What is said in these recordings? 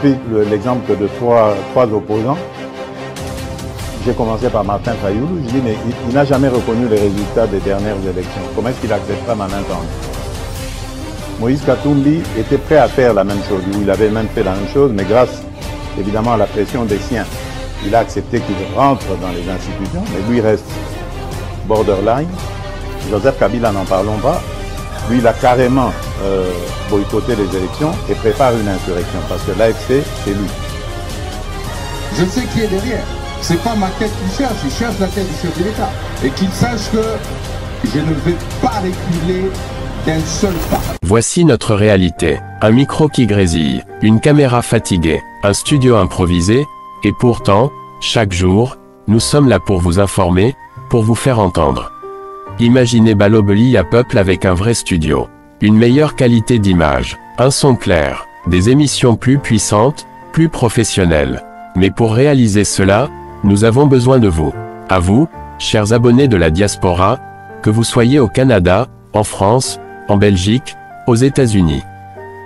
pris l'exemple de trois opposants. J'ai commencé par Martin Fayoulou. Je dis, mais il n'a jamais reconnu les résultats des dernières élections. Comment est-ce qu'il acceptera ma main tendue? Moïse Katumbi était prêt à faire la même chose. Il avait même fait la même chose, mais grâce évidemment à la pression des siens, il a accepté qu'il rentre dans les institutions, mais lui reste borderline. Joseph Kabila, n'en parlons pas. Lui, il a carrément boycotté les élections et prépare une insurrection parce que l'AFC, c'est lui. Je sais qui est derrière. C'est pas ma tête qu'il cherche, il cherche la tête du chef de l'État. Et qu'il sache que je ne vais pas reculer d'un seul pas. Voici notre réalité. Un micro qui grésille, une caméra fatiguée, un studio improvisé, et pourtant, chaque jour, nous sommes là pour vous informer, pour vous faire entendre. Imaginez Balobeli à Peuple avec un vrai studio. Une meilleure qualité d'image, un son clair, des émissions plus puissantes, plus professionnelles. Mais pour réaliser cela, nous avons besoin de vous. À vous, chers abonnés de la diaspora, que vous soyez au Canada, en France, en Belgique, aux États-Unis.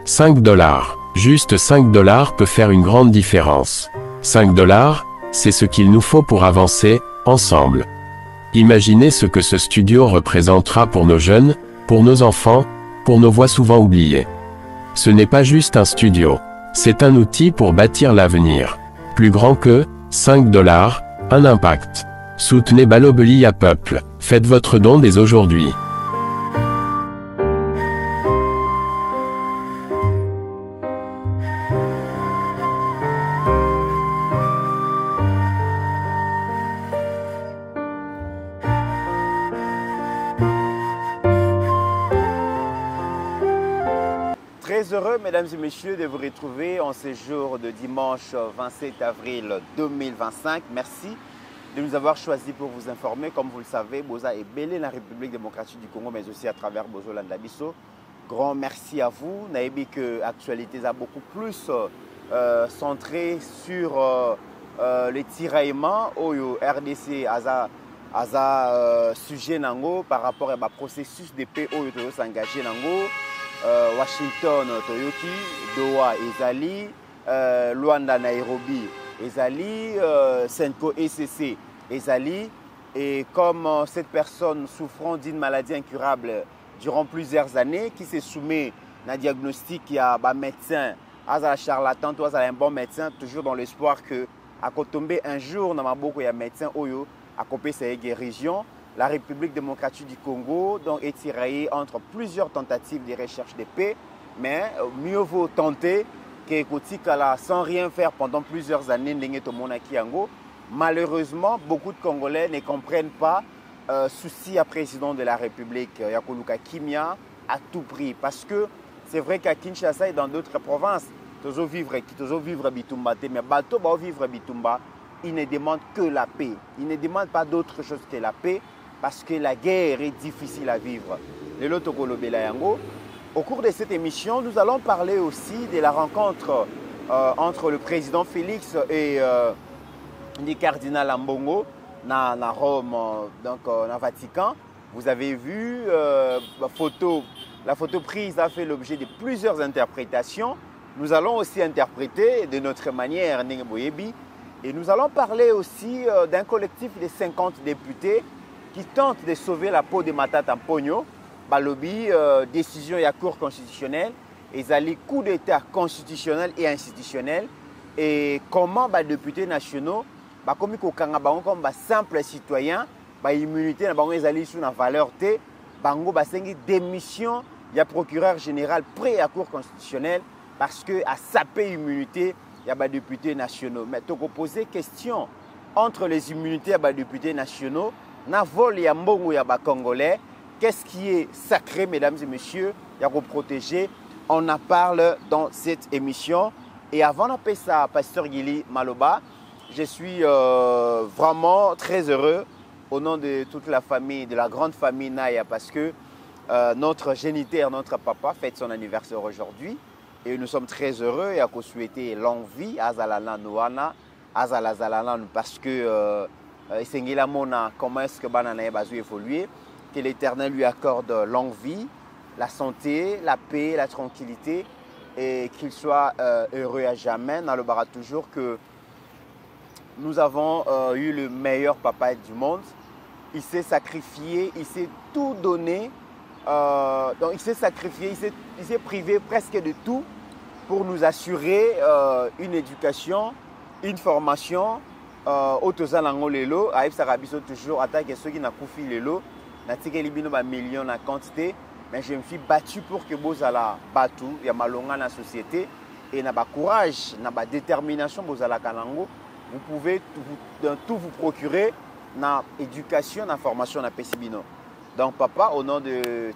5 $, juste 5 $ peut faire une grande différence. 5 $, c'est ce qu'il nous faut pour avancer, ensemble. Imaginez ce que ce studio représentera pour nos jeunes, pour nos enfants, pour nos voix souvent oubliées. Ce n'est pas juste un studio, c'est un outil pour bâtir l'avenir. Plus grand que 5 $, un impact. Soutenez Balobeli à Peuple, faites votre don dès aujourd'hui. Très heureux, mesdames et messieurs, de vous retrouver en ce jour de dimanche 27 avril 2025. Merci de nous avoir choisis pour vous informer. Comme vous le savez, Boza est belé la République démocratique du Congo, mais aussi à travers Bozoland Labiso. Grand merci à vous. Naïbi que l'actualité a beaucoup plus centré sur les tiraillements au RDC Aza sujet nango par rapport à un processus de paix où s'engager nango. Washington, Toyoki, Doha, Ezali, Luanda, Nairobi, Ezali, Senko, ECC, Ezali. Et comme cette personne souffrant d'une maladie incurable durant plusieurs années, qui se soumet à un diagnostic, il y a un médecin, un charlatan, un bon médecin, toujours dans l'espoir que, à tomber un jour, dans ma boucle, il y a un médecin, à couper sa guérison. La République démocratique du Congo donc, est tiraillée entre plusieurs tentatives de recherche de paix, mais mieux vaut tenter que Kotikala sans rien faire pendant plusieurs années. Malheureusement, beaucoup de Congolais ne comprennent pas souci à président de la République, Yakoluka Kimia, à tout prix. Parce que c'est vrai qu'à Kinshasa et dans d'autres provinces, toujours vivre Bitumba, mais Bato va vivre Bitumba, ils ne demandent que la paix. Ils ne demandent pas d'autre chose que la paix. Parce que la guerre est difficile à vivre. Au cours de cette émission, nous allons parler aussi de la rencontre entre le président Félix et le cardinal Ambongo à Rome, donc au Vatican. Vous avez vu, la photo prise a fait l'objet de plusieurs interprétations. Nous allons aussi interpréter de notre manière et nous allons parler aussi d'un collectif de 50 députés qui tente de sauver la peau de Matata Mpogno, Balobi, décision de la Cour constitutionnelle, et coup d'État constitutionnel et institutionnel, et comment les députés nationaux, comme simple citoyen, immunité, sous la valeur T, démission, il y a procureur général près à la Cour constitutionnelle, parce que à saper immunité, il y a des députés nationaux. Mais tu as posé question entre les immunités des députés nationaux, na vol ya mbongo ya ba Congolais, qu'est-ce qui est sacré, mesdames et messieurs, ya ko protéger. On en parle dans cette émission. Et avant d'appeler ça, Pasteur Guili Maloba, je suis vraiment très heureux au nom de toute la famille, de la grande famille Naya, parce que notre géniteur, notre papa, fête son anniversaire aujourd'hui. Et nous sommes très heureux et à souhaiter longue vie à Zalala Noana, à Zalala parce que comment est-ce que Banana va évoluer, que l'Éternel lui accorde longue vie, la santé, la paix, la tranquillité et qu'il soit heureux à jamais. On le barra toujours que nous avons eu le meilleur papa du monde. Il s'est sacrifié, il s'est tout donné. Donc il s'est sacrifié, il s'est privé presque de tout pour nous assurer une éducation, une formation. Autozalango lelo, Aïf Sarabiso toujours attaque ceux qui n'ont pas fait lelo. N'a tiré les millions en quantité, mais je me suis battu pour que Bozala battu, il y a malonga dans la société et n'a pas courage, n'a pas détermination Bozala Kanango. Vous pouvez tout vous procurer dans l'éducation, dans la formation, dans la Pessibino. Donc papa, au nom de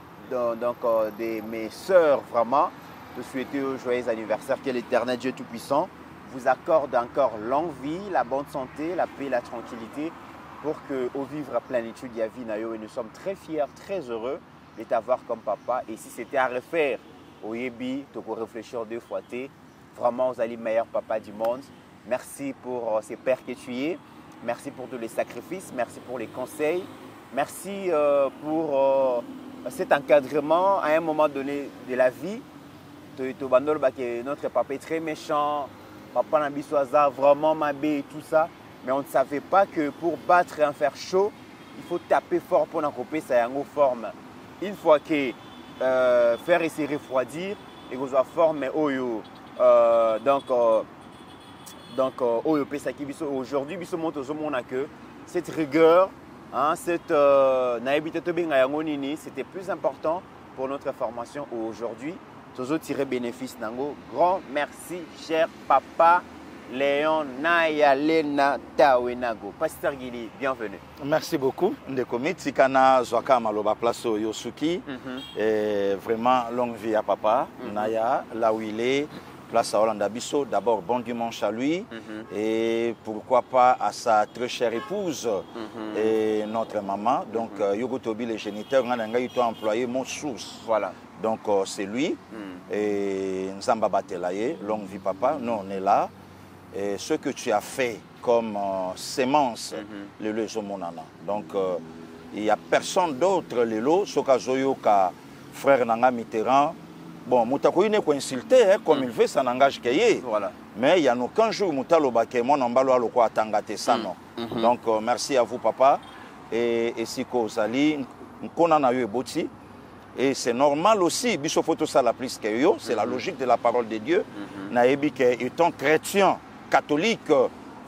mes sœurs vraiment, de souhaiter un joyeux anniversaire, que l'Éternel Dieu Tout-Puissant vous accorde encore longue vie, la bonne santé, la paix, la tranquillité, pour que au vivre à plénitude de la vie, et nous sommes très fiers, très heureux de t'avoir comme papa. Et si c'était à refaire, au Yebi, tu peux réfléchir 2 fois. Vraiment, vous allez le meilleur papa du monde. Merci pour ces pères que tu es. Merci pour tous les sacrifices. Merci pour les conseils. Merci pour cet encadrement à un moment donné de la vie. Notre papa est très méchant. Papa Nabiswaza, vraiment Mabé et tout ça. Mais on ne savait pas que pour battre un fer chaud, il faut taper fort pour couper sa forme. Une fois que faire et se refroidir, et que soit forme oyo. Aujourd'hui, biso monte au monde que cette rigueur, hein, cette c'était plus important pour notre formation aujourd'hui. Toujours tirer bénéfice nango. Grand merci, cher papa Léon Nayalena Tawenago. Pasteur Gili, bienvenue. Merci beaucoup. Ndekomi Tikana Zwaka Maloba Place Yosuki. Vraiment longue vie à papa Naya, là où il est, place à Hollanda Bisso. D'abord, bon dimanche à lui. Et pourquoi pas à sa très chère épouse et notre maman. Donc, Yogotobi, les géniteurs, on a employé mon source. Voilà. Donc, c'est lui. Et Nzamba Batelaye, longue vie papa. Nous, on est là. Et ce que tu as fait comme sémence, le Lezomonana. Donc, il n'y a personne d'autre, Lelo, Soka Zoyoka, frère Nanga Mitterrand. Bon, Moutakoui n'est pas insulté, hein, comme il veut, ça n'engage qu'il voilà. Mais il n'y a aucun jour où Moutaloba qui est mon embalo à l'oko à Tangate, ça non. Donc, merci à vous, papa. Et Siko Zali, Nkona eu Boti. Et c'est normal aussi, Bisso Photo ça la plus que yo, c'est la logique de la parole de Dieu. Naebi étant chrétien, catholique,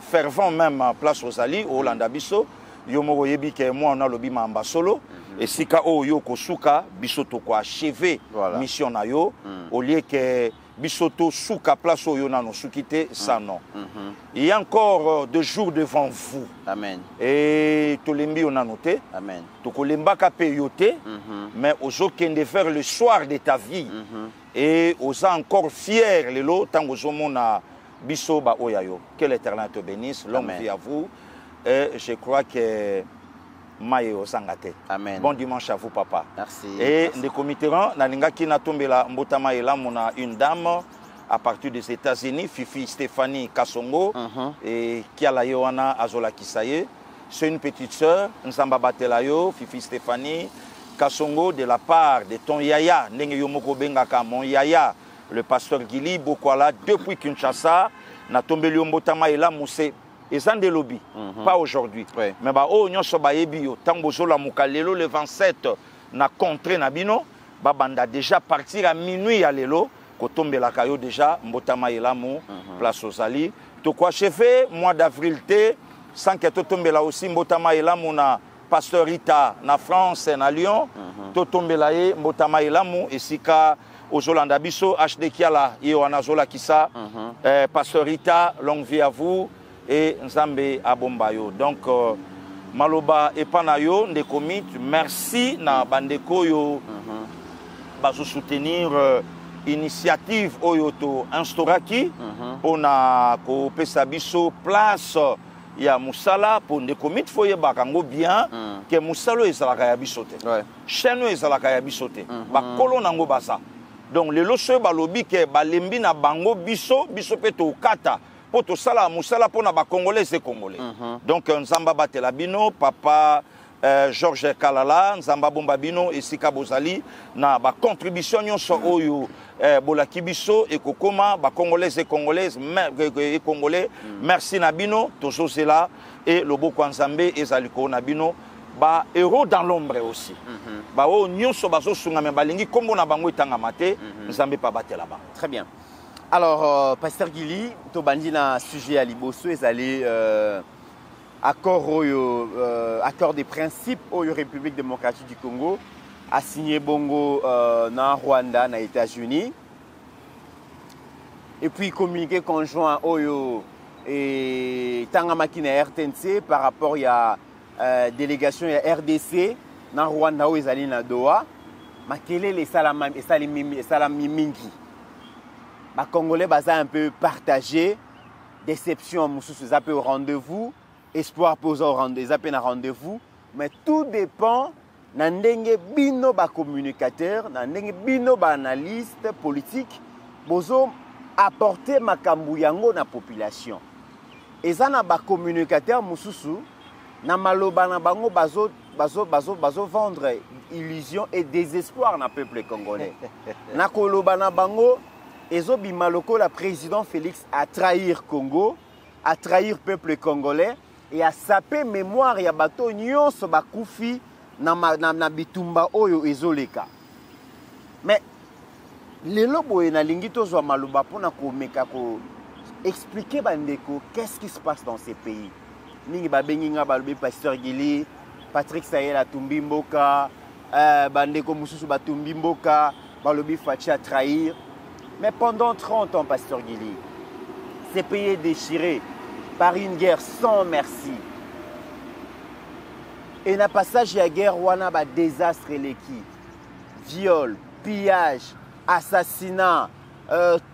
fervent même place aux Ali, au Hollanda Bisso, yo mo yebi que moi on a le bima amba solo. Et si ka o yo kosuka, Bisso to ko achever mission na yo, au lieu que Bisso to suka place au yo na no sukite, ça non. Il y a encore 2 jours devant vous. Amen. Et to lembi on a noté. Amen. To ko lemba ka peyote, mais aujourd'hui de faire le soir de ta vie. Et aux encore fiers les lots tant aux hommes Bisso ba oyayo. Que l'Éternel te bénisse, longue vie à vous. Et je crois que Maïo Sangate. Amen. Bon dimanche à vous, papa. Merci. Et les comitéran, Nalinga qui n'a tombé la Mbotama et là, on a une dame à partir des États-Unis, Fifi Stéphanie Kassongo, et qui a la Yohana Azola Kisaye. C'est une petite sœur, Nsamba Batelayo, Fifi Stéphanie Kassongo, de la part de ton yaya, Nenge Yomoko Bengaka, mon yaya, le pasteur Gili Bokwala, depuis Kinshasa, n'a tombé le Mbotama et là, Moussé. Et ça de lobby, pas aujourd'hui. Mais bah oh nyon so ba yebio tango zola mukalelo le 27 na contré na bino ba banda déjà partir à minuit à lelo ko tombe la kayo déjà mbotama elamu place aux Ali to quoi chefé mois d'avril té sans que to tombe là aussi mbotama elamu na pasteur Rita na France et na Lyon to tombe là e mbotama elamu et sika aux Hollanda biso HD kiala yo anazola kisa pasteur Rita longue vie à vous. Et Nzambe Abombayo. Donc, Maloba et Panayo, Ndekomit, merci na Bandeko yo bazo soutenir initiative Oyoto Instoraki. On a Pesa Biso place ya Moussala pour Ndekomit foye bakango bien que Moussalo ezalaka ya bisote. Cheno ezalaka ya bisote. Ba kolo nango basa. Donc les loso balobi ke balembi na bango biso peto kata. Poto sala musala pona ba congolais et congolais. Donc Nzamba Batelabino, papa Georges Kalala, Nzamba Bombabino et Sika Bozali, na ba contribution nyonso oyo bolaki biso et kokoma ba congolais et congolaises et congolais merci Nabino toujours c'est là et Loboko Nzambe et Zaliko Nabino ba héros dans l'ombre aussi ba o nyonso bazo sunga me balingi kombo na bango etanga mate Nzambe pa batela ba. Très bien. Alors Pasteur Gili to bandi na sujet à liboso ezali accord des principes au République démocratique du Congo a signé bongo na Rwanda na États-Unis et puis communiqué conjoint oyo et tangamaki na RTNC par rapport à délégation ya RDC na Rwanda où ezali na Doha makele les salami mingi ba Congolais baza un peu partagé déception mususu zape au rendez-vous espoir posant au rendez-vous, mais tout dépend na ndenge bino ba communicateur, na ndenge bino ba analyste politique, bozo apporter makambu yango na population. Eza na ba communicateur mususu na maloba na bango bazo vendre illusion et désespoir na peuple congolais. Na koloba na bango ezo bimaloko la président Félix a trahir Congo, a trahir peuple congolais. Et à saper mémoire ya bato nyonso bakufi na bitumba oyo ezoleka. Mais lelo boye na lingi tozwa maluba pona ko meka ko expliquer bandeko qu'est-ce qui se passe dans ces pays. Mingi babengi nga balobi Pasteur Gili, Patrick Sayel atumbi mboka, bandeko mususu batumbi mboka, balobi Fachi a trahir. Mais pendant 30 ans Pasteur Gili, ces pays déchirés par une guerre sans merci. Et na passage de la guerre, wana ba désastre l'équipe. Viol, pillage, assassinat,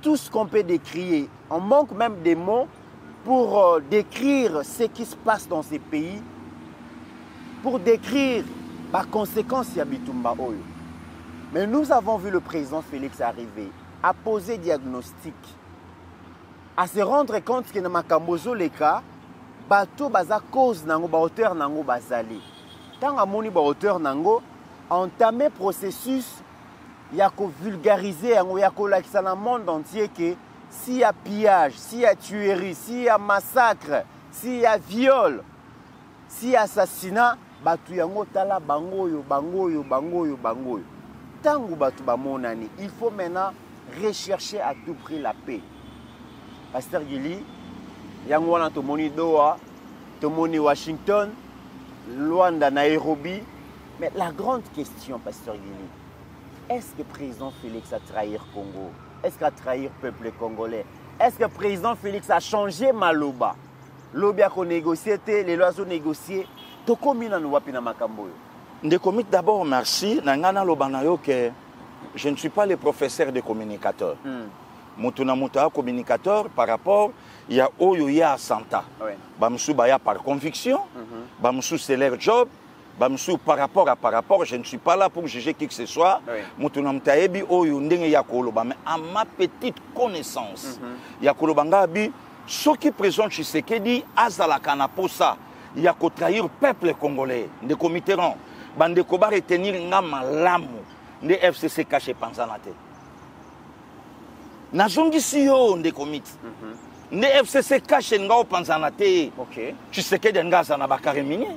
tout ce qu'on peut décrire. On manque même des mots pour décrire ce qui se passe dans ces pays, pour décrire les conséquences de Bitumba Oyo. Mais nous avons vu le président Félix arriver, à poser diagnostic, à se rendre compte que dans Makambozo les cas, bateau baza cause nango ba hauteur nango bazali. Tant amoni ba hauteur nango entamé processus ya ko vulgariser yango ya ko lakisa na monde entier que s'il y a pillage, s'il y a tuerie, s'il y a massacre, s'il y a viol, s'il y a assassinat, batu yango tala bangoyo. Tango batu ba monani, il faut maintenant rechercher à tout prix la paix. Pasteur Gili, yango wana tomoni Doha, tomoni Washington, Luanda, Nairobi. Mais la grande question, Pasteur Gili, est-ce que le président Félix a trahi le Congo? Est-ce qu'il a trahi le peuple congolais? Est-ce que le président Félix a changé Maloba? L'obia qu'on négocié, les lois ont négocié. Tokomina nous wapina makamboyo. Ndekomit d'abord merci. Nangana lobanayo que je ne suis pas le professeur de communicateur. Mutuna muta communicateur par rapport il y a oyo ya santa. Bamsou baya par conviction. Bamsou c'est leur job. Bamsou par rapport, je ne suis pas là pour juger qui que ce soit. Mutuna mutaebi oyo ndenge ya koloba mais à ma petite connaissance. Ya koloba ngabi ce qui présente Tshisekedi azala kana posa ya ko trahir peuple congolais. De comiteran bande ko ba retenir nga malamu de FCC caché panzanate. Nazongisi yo ndekomit ne FCC cache nga opanzana te. Tshisekedi ngaza na bakare minye.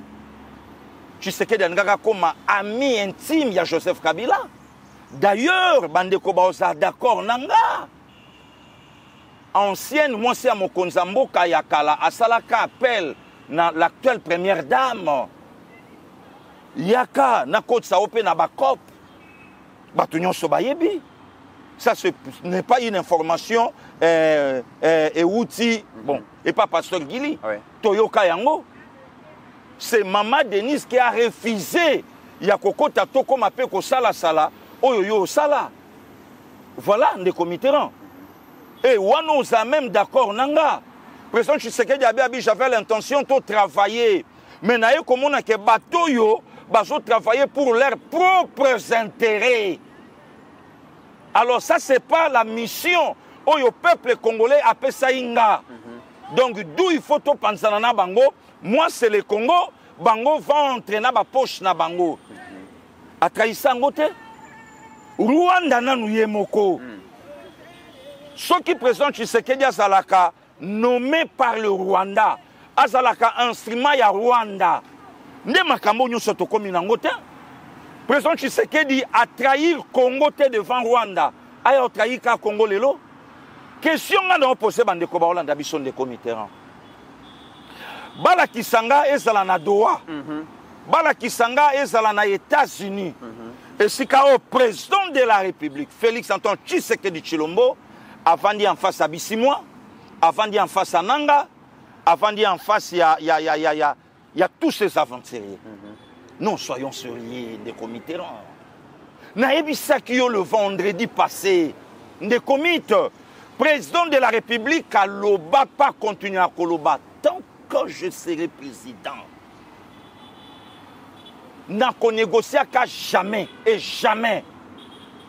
Tshisekedi nga koma ami intime ya Joseph Kabila. D'ailleurs bande ko baoza d'accord nanga. Ancienne mwasi ya mokonza mboka ya kala asalaka appel na l'actuelle première dame. Yaka na kotsa ope na bakop. Batu nyonso bayebi. Ça, ce n'est pas une information et outil, bon, et pas Pasteur Gili. Toyoka Yango. C'est Maman Denise qui a refusé. Yakoko Tatoko Mapeko Sala Sala, Oyoyo Sala. Voilà, des comitéran. Et Wano a même d'accord, Nanga. Président Tshisekedi Abiabi, j'avais l'intention de travailler. Mais naïe comme on a que Batoyo, bazo travailler pour leurs propres intérêts. Alors ça, ce n'est pas la mission où le peuple congolais appelle ça Inga. Donc d'où il faut tout penser à Bango. Moi, c'est le Congo. bango ventre na ba poche na bango atrahisa yango te. Rwanda nanu ye moko ce qui présente Tshisekedi azalaka nommé par le Rwanda azalaka instrument ya Rwanda nde makambo nyonso tokomi nango te. Président Tshisekedi a trahi Congo te devant Rwanda aya trahi ka Congo lelo. Question nga na opposé bandeko ba Hollande biso ndeko Mitterrand bala kisanga ezala na Doha bala kisanga ezala na États-Unis et si au président de la République Félix Antoine Tshisekedi Tshilombo avant d'y en face à Bissimwa avant d'y en face à Nanga avant d'y en face il y a tous ces aventuriers. Non, soyons sérieux ndeko Mitterrand na ebisaki yo le vendredi passé ndeko Mitterrand président de la République à Loba, pas continuer à Koloba. Tant que je serai président, n'a qu'on négocié qu'à jamais et jamais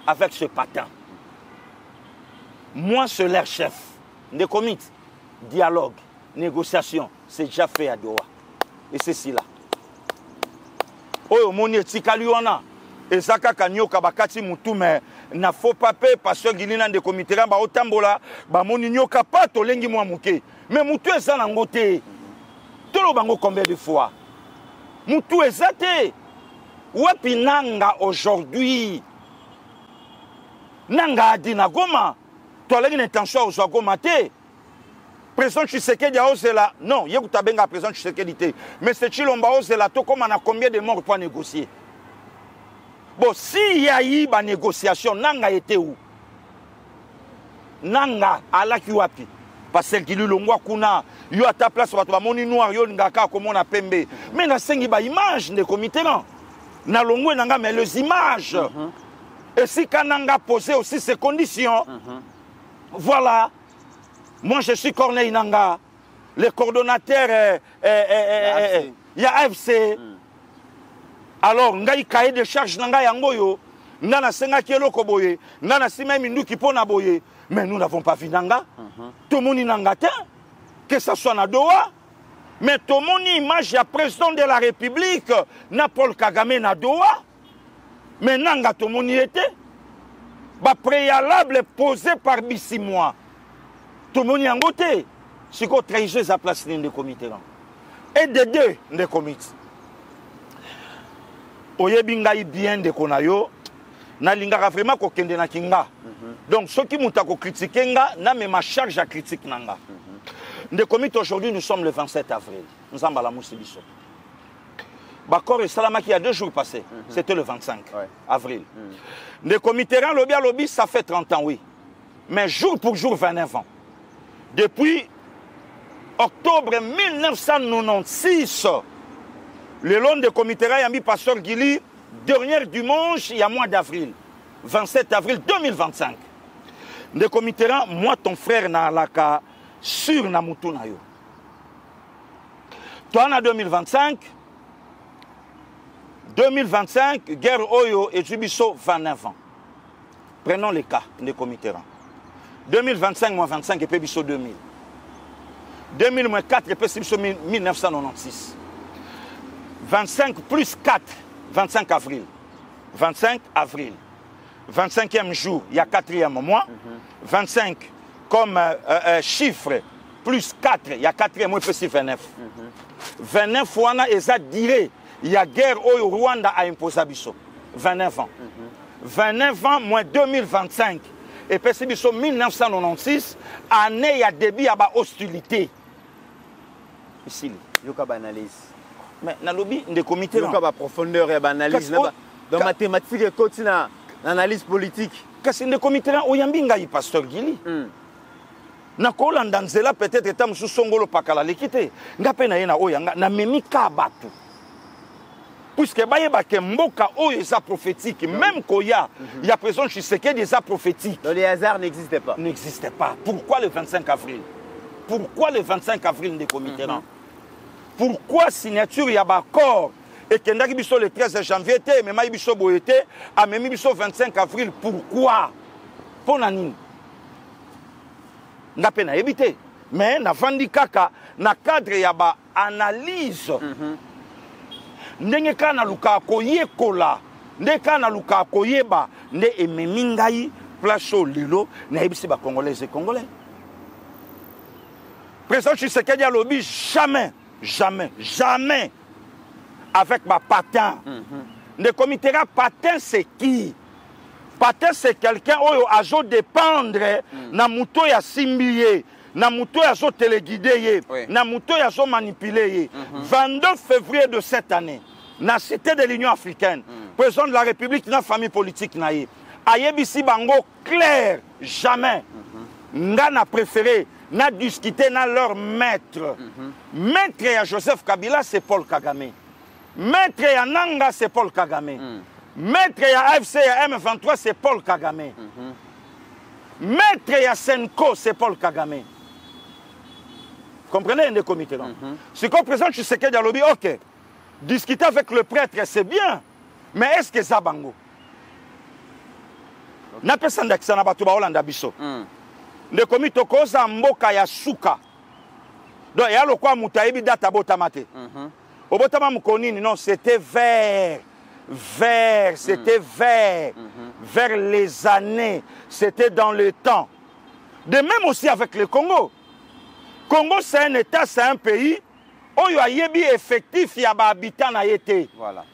avec ce patin. Moi, c'est leur chef. Des comités, dialogue, négociation, c'est déjà fait à Doha. Et c'est cela. Oh, mon étikaliona. Et ça, kanyo kabakati mutume. Na faut pas payer parce que Guinée de comité ba otambola ba moninyo kapato lengi mwa muke mais mutu eza na ngote tolo bango combien de fois mutu ezate wapi nanga aujourd'hui nanga adina goma to lengi intention au goma te président Tshisekedi a osé là non yekuta benga président Tshisekedi te mais c'est Tshilombo a osé là to comme on a combien de morts pour négocier. Bon, s'il y a eu une négociation, Nanga était où? Nanga, ala kiwapi. Parce que lui l'ongwa kuna, yo à ta place, wa moni noir, yo ngaka comme on a pembe. Mais na sengi ba image de comité là. Na longwe nanga mais les images. Et si Kananga posait aussi ces conditions, voilà. Moi je suis Corneille Nanga, le coordonnateur, il y a AFC. Alors, ngai cahier de charge nanga yangoyo, nana senga kielo koboye, nana sima minduki pona boye, mais nous n'avons pas vu nanga. Tout le monde nanga te, que ça soit na Doha, mais tout le monde image ya président de la République, na Paul Kagame na Doha, mais nanga tout le monde y était. Ba préalable posé par Bissimwa. Tout le monde y angote, c'est qu'on trahissait sa place de comité. Et de deux de comités. Oyebingai bien de konayo na lingaka vraiment ko kende na kinga. Donc ceux qui m'ont critiqué nga na même ma charge à critique nanga. De comité aujourd'hui nous sommes le 27 avril. Nous sommes à la Moussibiso. Bakor et Salama qui a 2 jours passés, c'était le 25 avril. De comité lobby ça fait 30 ans oui. Mais jour pour jour 29 ans. Depuis octobre 1996 le long de comité, il y a mis Pasteur Guili, dernier dimanche, il y a mois d'avril, 27 avril 2025. Le comité, moi, ton frère, n'a la sur Namutu Nayo. Toi, en 2025, guerre Oyo et Jubiso, 29 ans. Prenons les cas des comités. 2025 moins 25 et Pébiso 2000. 2000 moins 4 et Pébiso 1996. 25 plus 4, 25 avril. 25 avril. 25e jour, il y a 4e mois. 25 comme chiffre, plus 4, il y a 4e mois, plus 29. 29 fois, et ça dirait, il y a guerre au Rwanda à imposer Bisso. 29 ans. 29 ans moins 2025. Et puis 1996, année, il y a début à hostilité. Ici. Il y a une analyse. Mais dans le lobby, des comités. Il y a une profondeur et une analyse. Dans mathématiques, il y a une analyse politique. Parce que des comités, il y a un pasteur Guili. Na kolanda nzela peut-être etam sous songolo pakala lekite ngape na yena oya na memi ka batu puisque bayeba ke mboka oyo eza prophétique même koya il y a présent Tshisekedi des prophétique. Donc les hasards n'existaient pas. N'existait pas. Pourquoi le 25 avril? Pourquoi le 25 avril des comités là? Pourquoi signature ya ba accord et kendaki biso le 13 janvier té mais mai biso boyete a memi biso 25 avril? Pourquoi? Pour nani? N'a pas évité. Mais na vandi kaka na cadre ya ba analyse ndenge kaka naluka koyekola ndenge kaka naluka koyeba nde ememi ngai place oyo lelo nayebisi bacongolais et congolais. Président Tshisekedi alobi jamais avec ma patin. Le comité patin c'est qui? Patin c'est quelqu'un qui a dépendre na muto ya simbiye, na muto ya téléguidé, na muto ya manipulé. 22 février de cette année, na cité de l'Union africaine, président de la République, na famille politique naïe. Ayebisi bango clair, jamais. Nga na préféré, na discuté na leur maître. Maître ya Joseph Kabila, c'est Paul Kagame. Maître ya Nanga, c'est Paul Kagame. Maître ya AFC ya M23, c'est Paul Kagame. Maître ya Senko, c'est Paul Kagame. Comprenez les comités là? Ce qu'on présente, je sais qu'il y a lobby, ok. Discuter avec le prêtre, c'est bien. Mais est-ce que ça bango? Na personne d'accès na batuba Hollanda biso. Le comité cause mboka ya suka. Donc il y a le quoi mutaebi data botamate. Au botama mukonini non, c'était c'était vers les années, c'était dans le temps. De même aussi avec le Congo. Congo c'est un état, c'est un pays où il y a yebi effectif ya ba habitants na yete. Voilà.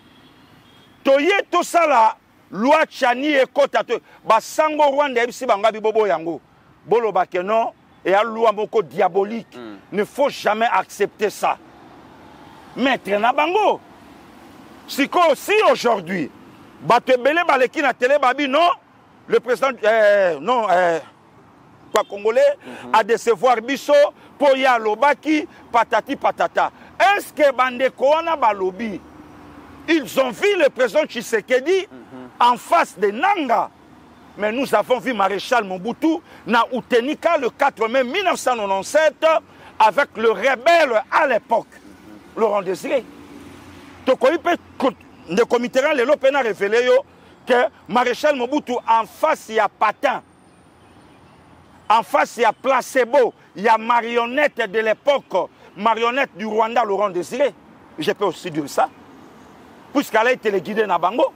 Toye to sala loi chani e kota to ba sango Rwanda ebisi banga bibobo yango. Bolo ba que non et à loi moko diabolique. Ne faut jamais accepter ça. Maître na bango. Si aujourd'hui, Batebele Baleki na télé babi non, le président congolais a décevoir biso pour ya lobaki patati patata. Est-ce que Bandeko wana balobi ils ont vu le président Tshisekedi en face de Nanga? Mais nous avons vu Maréchal Mobutu na Utenika le 4 mai 1997 avec le rebelle à l'époque, Laurent Désiré. Le comité a révélé que Maréchal Mobutu en face il y a Patin, en face il y a Placebo, il y a marionnette de l'époque, marionnette du Rwanda Laurent Désiré. Je peux aussi dire ça, puisqu'elle a été le guidé na Bango.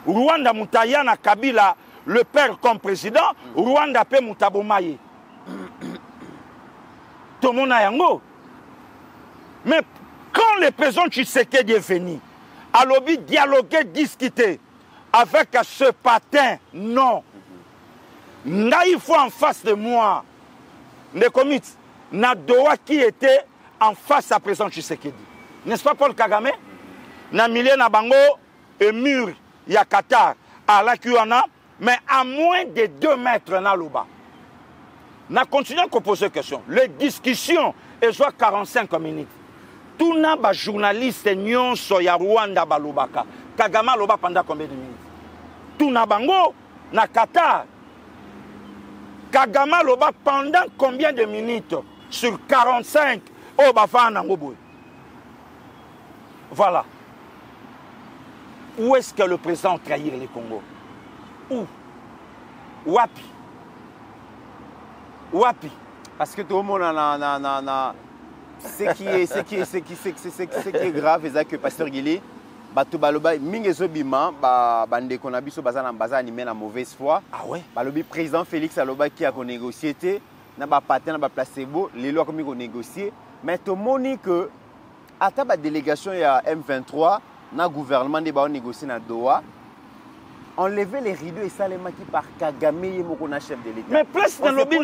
Rwanda Moutayana Kabila, le père comme président, Rwanda pe Moutabomaye. Tout le monde a yango. Mais quand le président Tshisekedi est venu, à lobby dialoguer, discuter avec ce patin, non. Là, il faut en face de moi. Les comités, Nadoa qui était en face à président Tshisekedi. N'est-ce pas Paul Kagame? Na milieu na bango et mur, il y a Qatar, à la Kuana, mais à moins de 2 mètres na loba. Na continué à poser question. Les discussions, elles sont 45 minutes. Tout na ba journaliste nyonso ya Rwanda balobaka. Kagame loba pendant combien de minutes? Tout na bango na Qatar. Kagame loba pendant combien de minutes? Sur 45. Oh bafa nangoboy. Voilà. Où est-ce que le président trahit les Congo? Où? Wapi? Wapi? Parce que tout le monde ce qui est grave, c'est que Pasteur Guili, Bato Baloba, Mingezo Bima, Bande Konabiso Bazan animé la mauvaise foi. Ah ouais? Balobi président Félix Aloba qui a négocié, n'a pas patin, n'a pas placebo, les lois comme ils ont négocié. Mais tout le monde dit que, à la délégation, il y a M23, le gouvernement a négocié dans Doha. Enlever les rideaux et ça les maquis par Kagame et Mokona chef de l'État. Mais plus dans le lobby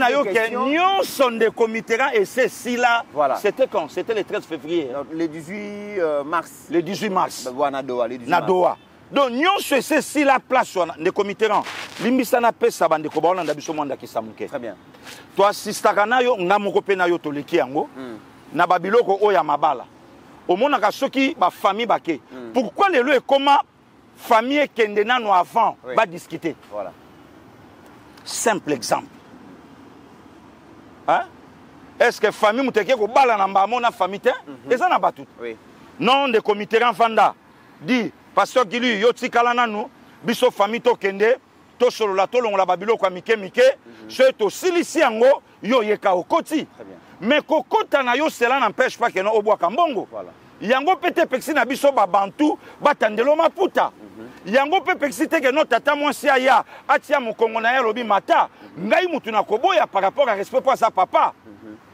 nous sommes des comités et c'est si là. Voilà. C'était quand? C'était le 13 février. Le 18 mars. Le 18 mars. Nadoa, le 18 mars. Nadoa. Donc nous sommes si la place des comités. Limbisana pesa bande ko ba na biso mwanda kisamuke. Très bien. Toi sistaka yo ngamoko pe na yo toleki yango. Na babiloko oya mabala. Omonaka soki ba famille bake. Pourquoi les lois comment famille qui est avant va discuter. Voilà. Simple exemple. Hein? Est-ce que famille muteke ko bala na mbamona famille te? Eza na batut. Oui. Non de comité enfanda. Dit pasteur Gilu yo tikala nanu biso famille to kende to solo la to longola babilo kwa mike so to silisi yango yo yeka okoti. Très bien. Mais kokota na yo cela n'empêche pas que non obwa kambongo. Voilà. yango pete pexi na biso ba bantu batandelo maputa yango pe pexi te que no tata mwasi aya atia mokongo na ya lobi mata ngai mutu na koboya par rapport à respect pour sa papa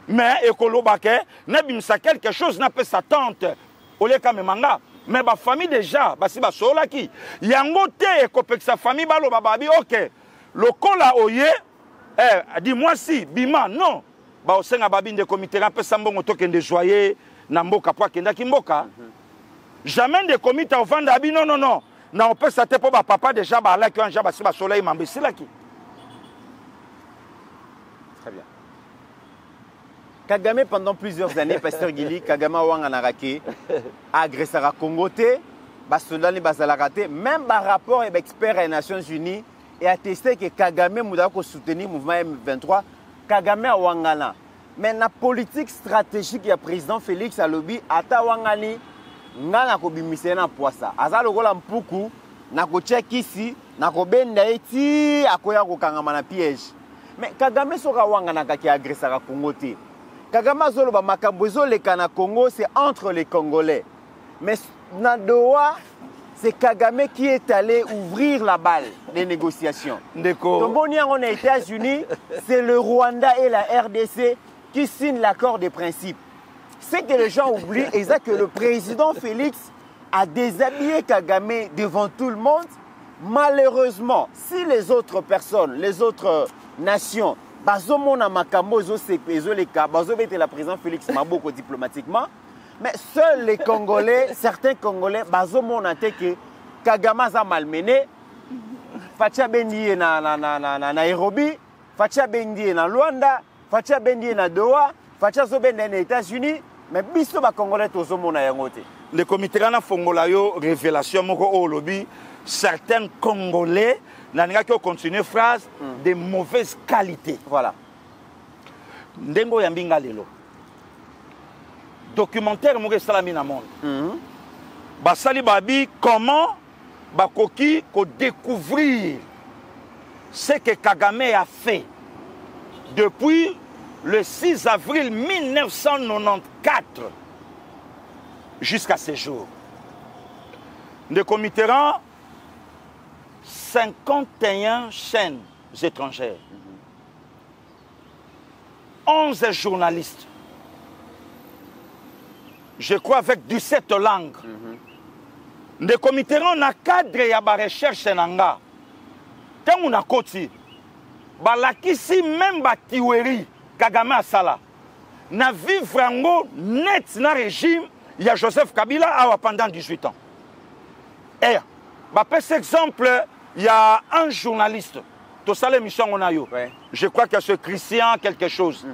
mais ekolobake na bimisa quelque chose na pe sa tante oleka memanga mais ba famille déjà basi ba solaki yango te ekopekisa famille baloba babi OK lokola oye dis-moi si bima non ba osenga babi nde comité na pe sambongo tokende joyer na mboka po akenda ki mboka jamais de comité ovanda abi non non non na opesa te po ba papa déjà ba alaki anja basi ba soleil mambesilaki. Très bien. Kagame pendant plusieurs années, Pasteur Gili, Kagame Wanganarake, a agressé à Congo, Basodani Basalarate, même par rapport avec experts des Nations Unies, et a testé que Kagame Moudako soutenir le mouvement M23, Kagame a Wangana. Mais la politique stratégique du président Félix Alobi, Ata Wangani, Ngana Kobimise na Poisa. Azalo Gola Mpuku, Nako check ici, Nako Benda eti, Akoya Kokangama na piège. Mais Kagame Soka Wanganaka qui a agressé à Congo. Kagame Zoloba Makambozo le Kana Congo, c'est entre les Congolais. Mais Nadoa, c'est Kagame qui est allé ouvrir la balle des négociations. Tomboni on est aux États-Unis, c'est le Rwanda et la RDC qui signent l'accord des principes. C'est que les gens oublient, et c'est que le président Félix a déshabillé Kagame devant tout le monde. Malheureusement, si les autres personnes, les autres nations, Bazomona Makambo, Bazobete la président Félix Maboko diplomatiquement, mais seuls les Congolais, certains Congolais, Bazomona que Kagame a malmené, Fatia Bendi na Nairobi, Fatia Bendi na Luanda, Fatia Bendi na Doha, Fatia Zobende na États-Unis, mais biso ba Congolais tozomona yangote. Le comité na fongola yo révélation moko o lobby certains Congolais n'ont qu'à continuer phrase de mauvaise qualité. Voilà. Ndengo yambinga lelo. Documentaire moko salami na monde. Basali babi comment bakoki ko découvrir ce que Kagame a fait depuis le 6 avril 1994 jusqu'à ce jour. Le comité 51 chaînes étrangères, 11 journalistes, je crois avec 17 langues. Le comité na cadre ya ba recherche nanga. Tant on a koti, balakisi même ba tiweri Kagame asala. Na vivre ngo net na régime il y a Joseph Kabila pendant 18 ans. Et par exemple, il y a un journaliste, tout ça l'émission on a eu. Je crois qu'il y a ce Christian quelque chose.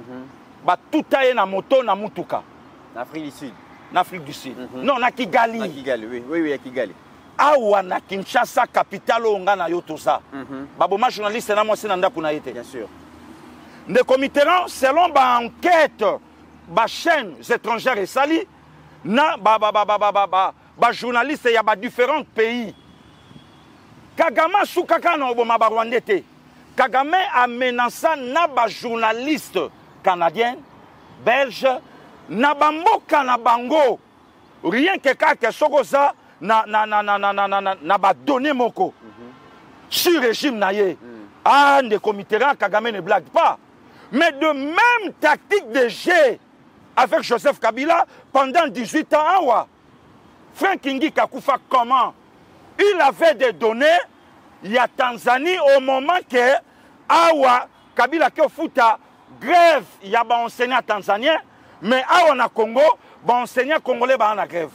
Tout a na moto na mutuka. En Afrique du Sud. En Afrique du Sud. Non, na Kigali. Na Kigali, oui, à Kigali. Awa na Kinshasa, capitale onga na yo tout ça. Baboma journaliste na moi c'est nanda pour na été. Bien sûr. Le comité selon ba enquête, ba chaînes étrangères et sali, na ba journaliste ya ba différents pays. Kagame soukaka na oboma ba Rwandete. Kagame a menacé na ba journaliste canadien, belge, na bamboka na bango. Rien que quelque chose na ba donné moko. Sur régime na ye. Ah, les comités Kagame ne blague pas. Mais de même tactique de jeu avec Joseph Kabila pendant 18 ans. Frank Kingi Kakufa, comment? Il avait des données, il y a Tanzanie au moment que Awa Kabila qui futa grève, il y a des enseignants tanzaniens, mais Awa na Congo, des enseignants congolais en grève.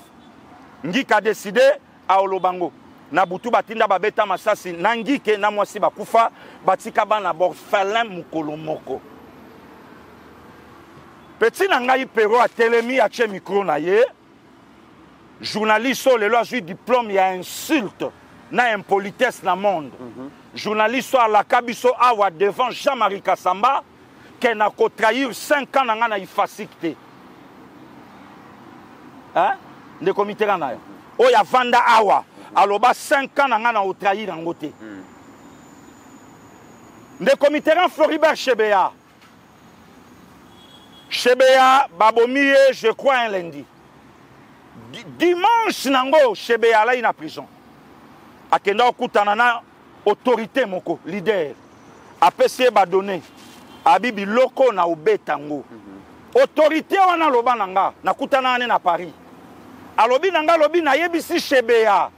Ngika a décidé à Olobango. Nabutu batinda babeta masasi nangike na mwasi bakufa batika bana borfelin mukolo moko. Petit nangai pero a telemi a che micro na ye. Journaliste le loi du diplôme il y a insulte na impolitesse na monde. Journaliste à la kabiso awa devant Jean-Marie Kassamba qui n'a qu'à trahir 5 ans na ifasicité. Hein? De comité na yo. Oya vanda awa aloba 5 ans na au trahir en côté. De comité Floribert Chebea. Chebea Babomie, je crois un lundi. dimanche nango Chebe alai na prison akenda okutana na autorité moko leader apesi ba donné abibi loko na obetango autorité wana loba nanga nakutana ane na Paris alobi nanga lobi na yebisi Chebe ya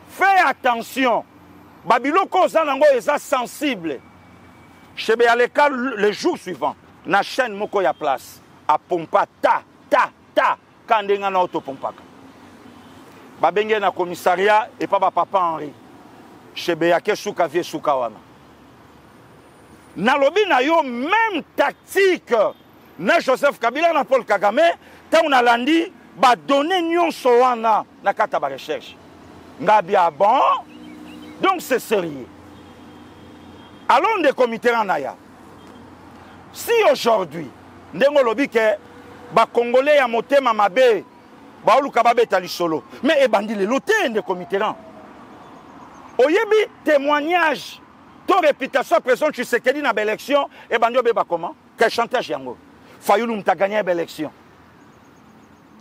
fais attention babiloko za nango eza sensible Chebe ya le jour suivant na chaîne moko ya place a pompa ta kandenga na auto pompaka babenge na commissariat et pas papa Henri Chebe ya ke suka vie suka wana na lobi na yo même tactique na Joseph Kabila na Paul Kagame tant na landi ba donner nyonso wana na kata ba recherche ngabia bon donc c'est sérieux allons des comités naya si aujourd'hui ndengo lobi ke ba congolais ya motema mabe ba oluka babeta lisolo mais ebandi le loté des comités ran oyebi témoignage ton réputation président Tshisekedi na élection ebandi obeba comment quel chantage yango Fayulu mta gagné l'élection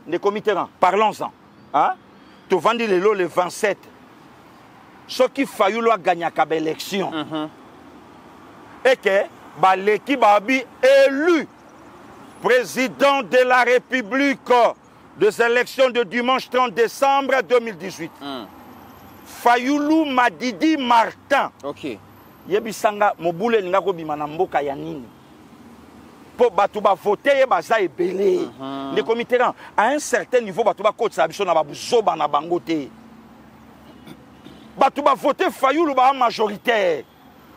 des comités ran parlons-en hein to vandi le 27 ce qui Fayulu a gagné ka élection et que ba l'équipe babi élu président de la République des élections de dimanche 30 décembre 2018. Fayulu Madidi Martin. Ok. Yebisanga mobule ngako bimana mboka ya nini. Po batu ba voter baza ebele. Les comités à un certain niveau batu ba kotsa biso na babuzoba na bangote. Batu ba voter Fayulu ba majoritaire.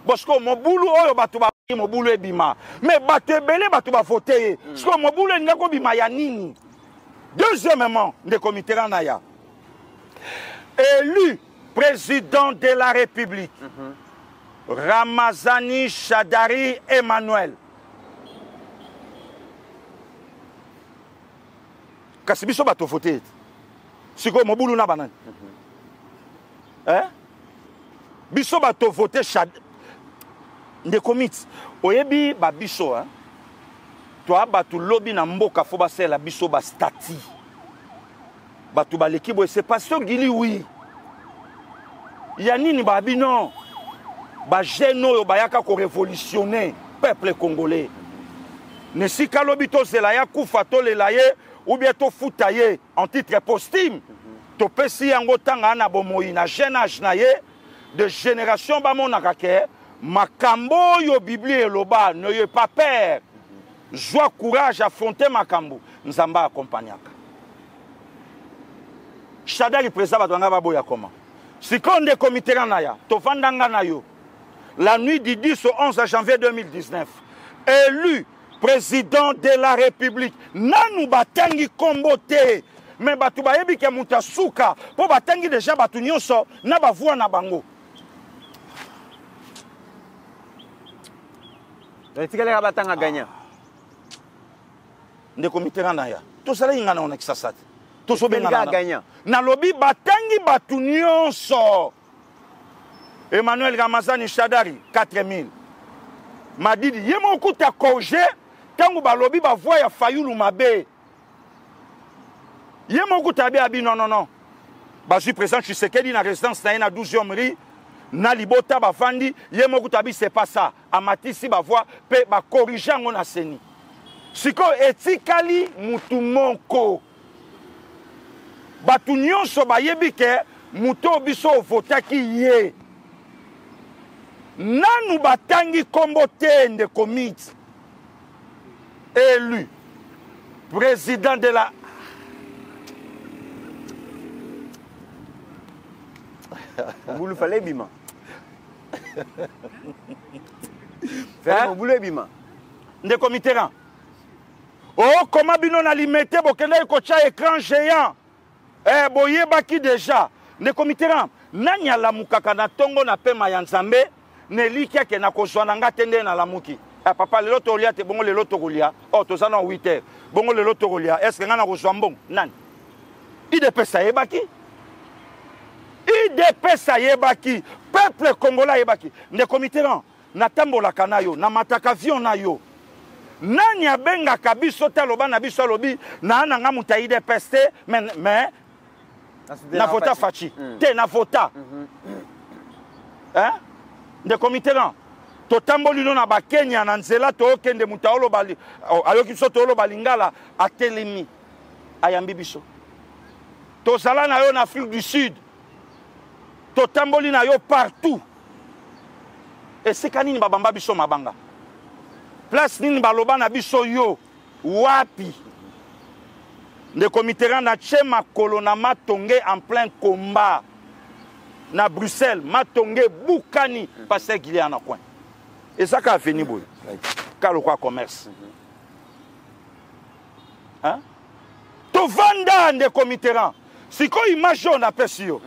Parce que mobulu oyo batu ba mobulu ebima mais batu ebele batu ba voter parce que mobulu ngako bima ya nini. Deuxièmement des comités naya élu président de la République Ramazani Shadari Emmanuel kasi biso batu voter siko mobulu na banani hein biso batu voter des comités oyebi ba biso hein toi batu lobby na mboka fo ba sela biso ba stati batu ba l'équipe c'est pasteur Gili oui ya nini ba bino ba jeno ba yaka ko révolutionner peuple congolais ne sika lobby to zela ya kufa to lelaye ou bien to futaye en titre posthume to pesi yango tanga na bomoyi na jeune âge na ye de génération ba monaka ke makambo yo Bible eloba ne yé pas peur joie courage affronter makambo nzamba accompagnaka Shadari président batwanga baboya comment si konde comité naya to vandanga na yo la nuit du 10 au 11 janvier 2019 élu président de la République nanu batangi kombote mais batu bayebi ke mutasuka po batangi déjà batu nyonso na bavua na bango etikele ka batanga gagnant de comité naya to sala ingana on exasat to so benga gagnant na lobi batangi batu nyonso Emmanuel Ramazani Shadari 4000 Madidi yemo kuta koje tangu balobi ba voix ya Fayulu mabe yemo kuta be abi non ba suis présent Tshisekedi na résidence na 12e rue na libota ba fandi yemo kuta bi c'est pas ça amatisi ba voix pe ba corriger ngo na seni siko etikali mutu moko batu nyonso bayebi ke muto biso votaki ye nanu batangi kombo te nde comité élu président de la Mobulu fallait bima faire mobulu bima nde comité ran oh comment bino na limité bokende ko cha écran géant boye baki déjà nde comité ran nanya la mukaka na tongo na pema ya nzambe ne likia ke na kozwana nga tende na lamuki papa lelo to lia te bongo lelo to kolia oh to sana 8h bongo lelo to kolia est-ce que nga na kozwa mbongo nani IDPS yebaki IDPS yebaki peuple congolais yebaki nde comité ran na tambola kanayo na mataka avion na yo nani abenga kabiso taloba na biso lobi na nga muta IDPS mais na vota Fachi te na vota hein de comiteran to tamboli no na ba Kenya na nzela to okende mutaolo bali ayoki biso to olo balingala atelemi ayambi biso to sala na yo na Afrique du Sud to tamboli na yo partout et c'est kanini babamba biso mabanga place nini baloba na biso yo wapi de comiteran na tche makolo na matonge en plein combat na Bruxelles matonge bukani passer qu'il y a na coin et ça qu'a fini boy car quoi commerce hein to vanda de comiteran siko image on appelle sur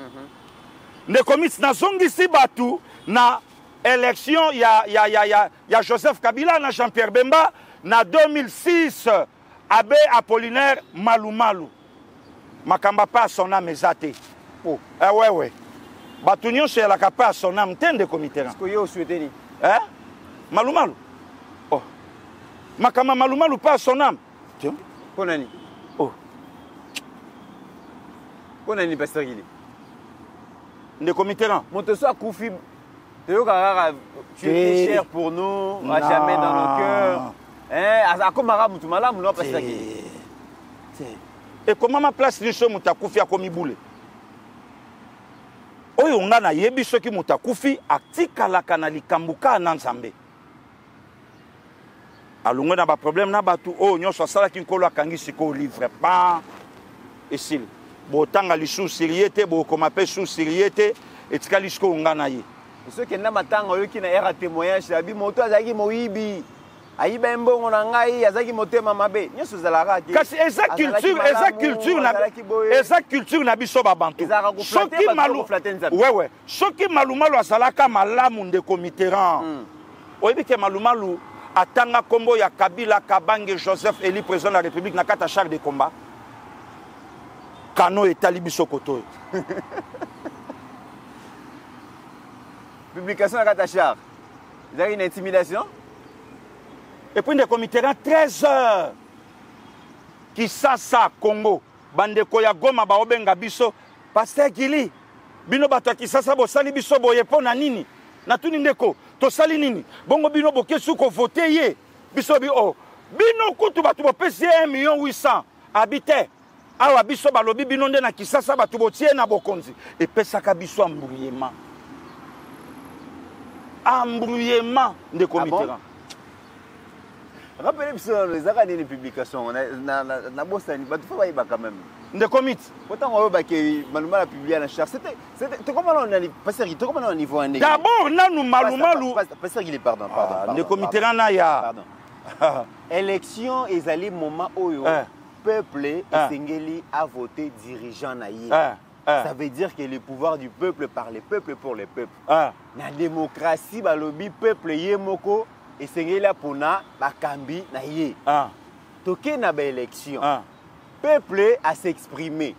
de comit na zongisi batu na élection ya Joseph Kabila na Jean-Pierre Bemba na 2006 Abbé Apollinaire Malumalu makamba pa son âme ezate oh ouais batunyo c'est la capa son âme tende comité ce que yo souhaité ni hein Malumalu oh makamba Malumalu pa son âme tiens konani oh konani pasteur Gili de comité là monte soit Koufi tu es cher pour nous à jamais dans nos cœurs. Hein, comme Maramu, tu m'as là, non, parce que. Et comment ma place les choses mutakufi a commis boule? Oyo on a na yebi ceux qui mutakufi atika la kanali kambuka nanzambe. Alungo na ba problème na batu oh nyonso sala kinkolo akangi siko livre pas ici. Botanga lisu siriete bo komape sous siriete etika lisko ngana ye. Ceux qui n'ont pas de era témoignage, abi moto azaki moibi. Ayiba mbongo na ngai azaki motema mabe. Nyoso zalaka ki. Kasi eza culture na biso ba bantu. Soki malu. Ouais. Soki malumalu azalaka malamu nde comiteran. Oyebi ke malumalu atanga kombo ya Kabila Kabange Joseph Eli président de la République na kata char de combat. Kano etali biso koto. Publication à Katachar. Vous avez une intimidation? Et puis des comités 13 heures. Qui ça Congo. Bande koya goma ba obenga biso. Pasteur Gili. Bino bato ki ça bo sali biso boye pona nini. Na tuni ndeko. To sali nini. Bongo bino boke suko voter ye. Biso bi oh. Bino kutu batu bo pesi 1,800,000 habité. Awa biso balobi bino nde na kisasa batu botie na bokonzi. Et pesaka biso embrouillement. Embrouillement de comité. Rappelez-moi les arrêts de publication. Na bossani, bah tu faut pas quand même. De comité. Pourtant on va que Malumalu a publié la charte. C'était comment on a passer comment on niveau un d'abord nanu Malumalu passer il est pardon. De comité na ya. Pardon. Élection ezali moment oyo peuple esengeli a voté dirigeant na ye. Ça veut dire que le pouvoir du peuple par le peuple pour le peuple. La démocratie, balobi peuple yemoko et c'est là pour na bakambi na ye. Toké na ba élection. Peuple a s'exprimer.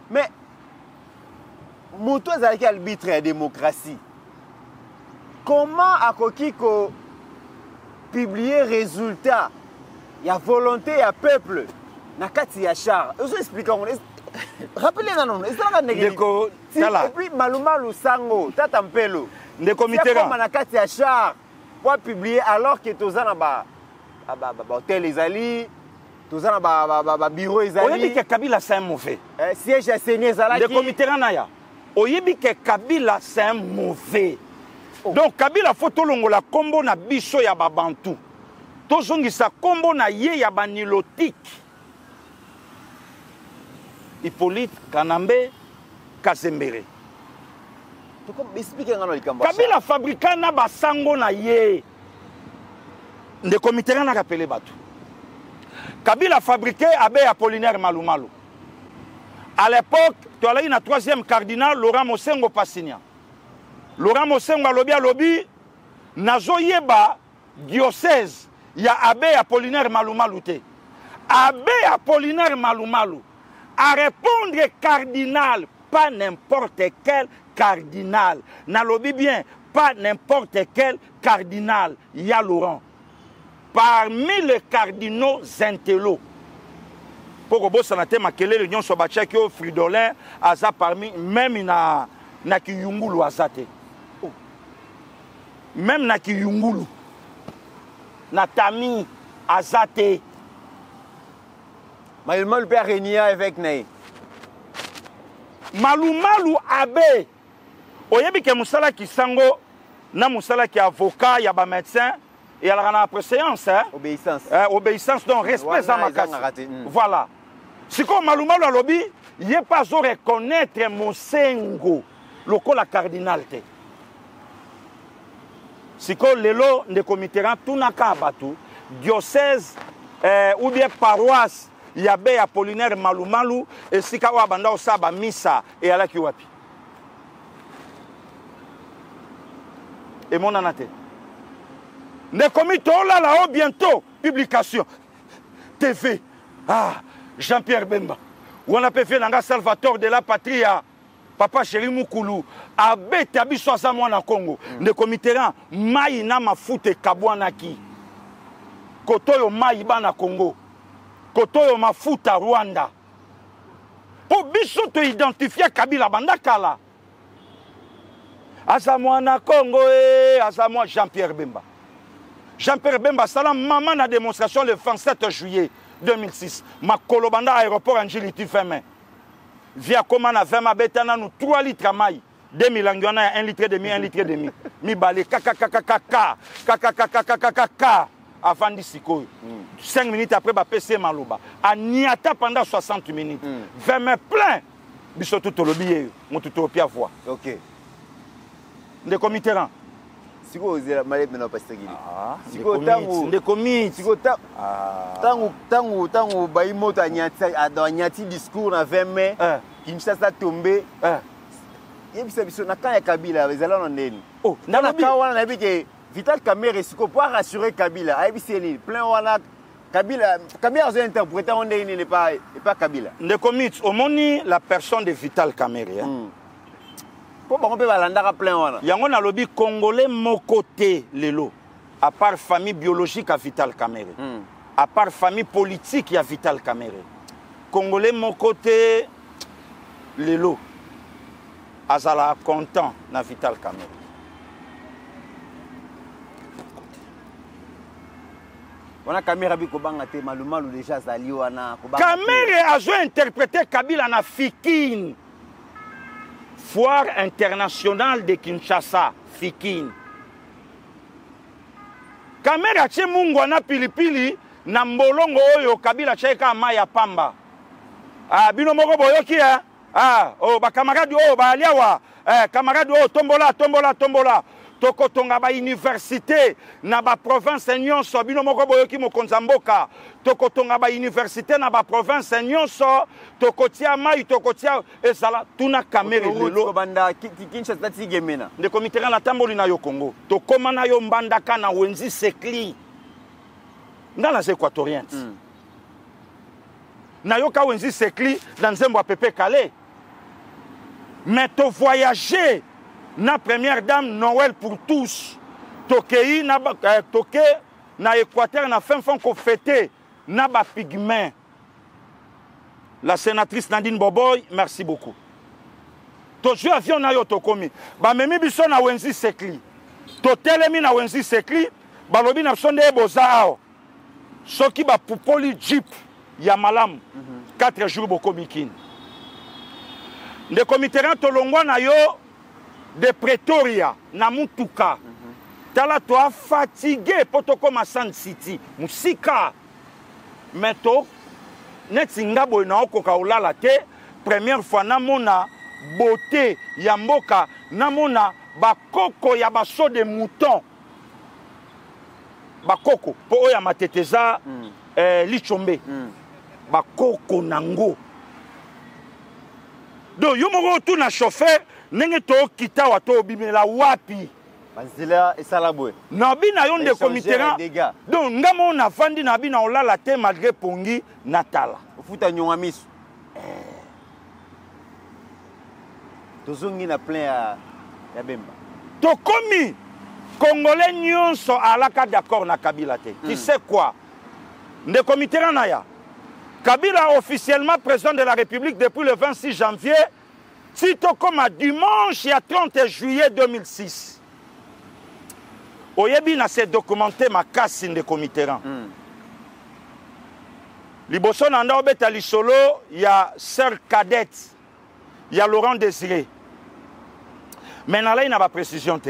Mais moto azalaki arbitre la démocratie. Comment akoki ko publier résultat? Il y a volonté ya peuple na kati ya char. Vous expliquez rappelez-nous, non, et puis Malumalu Sango, Tata Mpelo, de comité comme na kati ya char pour publier alors que tozana ba hôtel ezali, tozana ba bureau ezali. Oyebi ke Kabila c'est un mauvais. Siège à Seigneur ezalaki. De comité na oyebi ke Kabila c'est un mauvais. Donc Kabila faut tolongola kombo na biso ya babantu. Tozongisa kombo na ye ya banilotique. Hippolyte Kanambe Kazembere. Kabila fabrika na basango na ye. De comité na rappelé batu. Kabila fabriqué Abbé Apollinaire Malumalu. À l'époque, tu as eu un troisième cardinal, Laurent Mosengo Passignan. Laurent Mosengo alobi nazoyeba diocèse ya Abbé Apollinaire Malumalu te. Abbé Apollinaire Malumalu à répondre cardinal, pas n'importe quel cardinal. Nalobi bien, pas n'importe quel cardinal. Il y a Laurent. Parmi les cardinaux intello, pour bosana te makelele nyonso batiaki o Fridolin aza parmi même na Kiyungulu azate. Même na Kiyungulu na Tami azate. Malumalu peut régner avec Naï. Malumalu abe. Oyebi ke musala ki sango na musala ki avocat ya ba médecin et alors on a préséance hein. Obéissance. Obéissance donc respect za makasi. Voilà. Siko Malumalu alobi, il pas zo reconnaître Mosengo lokola cardinal te. Siko lelo ndeko Mitterrand tunaka batu diocèse ou bien paroisse yabe Apollinaire Malumalu et sika wa banda osaba misa et alaki wapi. Et mon anate. Ndeko Mitterrand là bientôt publication TV. Ah, Jean-Pierre Bemba. Ou on a fait nanga Salvatore de la Patria. Papa Chéri Mukulu abete abiso za mwana Congo. Ndeko Mitterrand mai na mafute kabwana ki. Kotoyo mai bana Congo. Kotoyo mafuta Rwanda. Po biso to identifier Kabila banda kala. Aza mwana Congo aza mwa Jean-Pierre Bemba. Jean-Pierre Bemba salam maman na démonstration le 27 juillet 2006. Makolo banda aéroport Angiliti Femme. Via comment na 20 betana nous 3 litres mai. 2000 angona 1 litre et demi, 1 litre et demi. Mi balé kaka avant d'isiko. 5 minutes après ba PC Maloba. A niata pendant 60 minutes. 20 mai plein. Biso tout le billet, mon tout au pia voix. OK. Ndeko Mitterrand. Siko ozela malé maintenant pasteur Gili. Siko tangu ndeko mit. Siko tangu bayi moto anyati discours na 20 mai. Kinshasa tombé. Yebisa biso na kaya Kabila ezala na ndeni. Oh, na ka wana na bike Vital Kamerhe siko pour rassurer Kabila. Ayebiseli plein wana Kabila a interprété on n'est pas Kabila. Ndeko mit omoni la personne de Vital Kamerhe. On peut balandaka plein wana. Yango na lobi congolais mokote lelo. À part famille biologique à Vital Kamerhe. À part famille politique à Vital Kamerhe. Congolais mokote lelo. Azala content na Vital Kamerhe. On a Kamerhe biko banga te Malumalu déjà zali wana ko banga. Kamerhe a joué interpréter Kabila na Fikine. Foire internationale de Kinshasa, Fikine. Kamerhe atie mungu na pilipili na mbolongo oyo Kabila cheka maya pamba. Bino moko boyoki ba camarade ba aliawa camarade tombola. Tokotonga ba université na ba province nyonso bino moko boyoki mokonza mboka. Tokotonga ba université na ba province nyonso tokotia mai tokotia ezala tuna Kamerhe lelo banda Kinshasa tigemena. Ndeko Mitterrand la tamboli na yo Congo. Tokoma na yo mbandaka na wenzi sekli. Ngala équatoriens. Na yo ka wenzi sekli dans nzembo a Pepe Calais. Mais to voyager na première dame Noël pour tous. Tokei na toke na Équateur na fin ko fêter na ba pygmée. La sénatrice Nadine Boboy, merci beaucoup. To jeu avion na yo tokomi. Ba memi biso na wenzi sekli. To telemi na wenzi sekli, ba lobi na sonde bozao. Soki ba pupoli jeep ya malamu. 4 jours bokomikini. Ndeko Mitterrand tolongwa na yo de Pretoria na Mutuka. Tala toi fatigué potoko ma Sun City. Musika. Meto netinga boy na okoka olala te. Première fois na mona beauté ya mboka na mona bakoko ya baso de mouton. Bakoko po oya mateteza lichombe. Bakoko nango. Donc yo moko tu na chauffeur nenge to kita wato bimela wapi Banzela et Salaboué. Na bina yo Ndeko Mitterrand. Donc ngamo na fandi na bina olala te malgré pongi natala. Ofuta nyonga miso. Tozongi na plein ya Bemba. Tokomi Congolais nyonso alaka d'accord na Kabila te. Tu sais quoi? Ndeko Mitterrand na ya. Kabila officiellement président de la République depuis le 26 janvier, Tito comme à dimanche, il y a 30 juillet 2006. Oyebi na se documenté ma casse de Komitera. Liboso nanda obeta lisolo, il y a sœur cadette, il y a Laurent Désiré. Mais là, il n'a pas précision.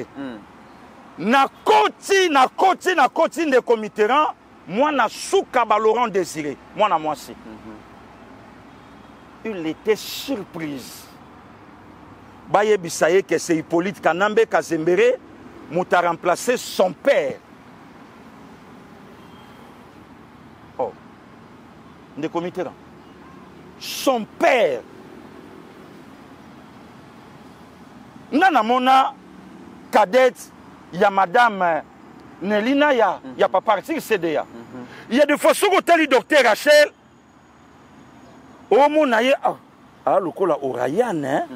Na koti de Komitera, moi na souka ba Laurent Désiré, moi na moi si. Il était surprise. Baye Bissaye que c'est Hippolyte Kanambe Kazembere m'a remplacé son père. Oh, de Komitera. Son père. Nana mona cadette, il y a madame Nelina, il y a pas parti CDA. Il y a des fois sur le docteur Rachel. Oh mon aïe, ah le cola Orayan, hein?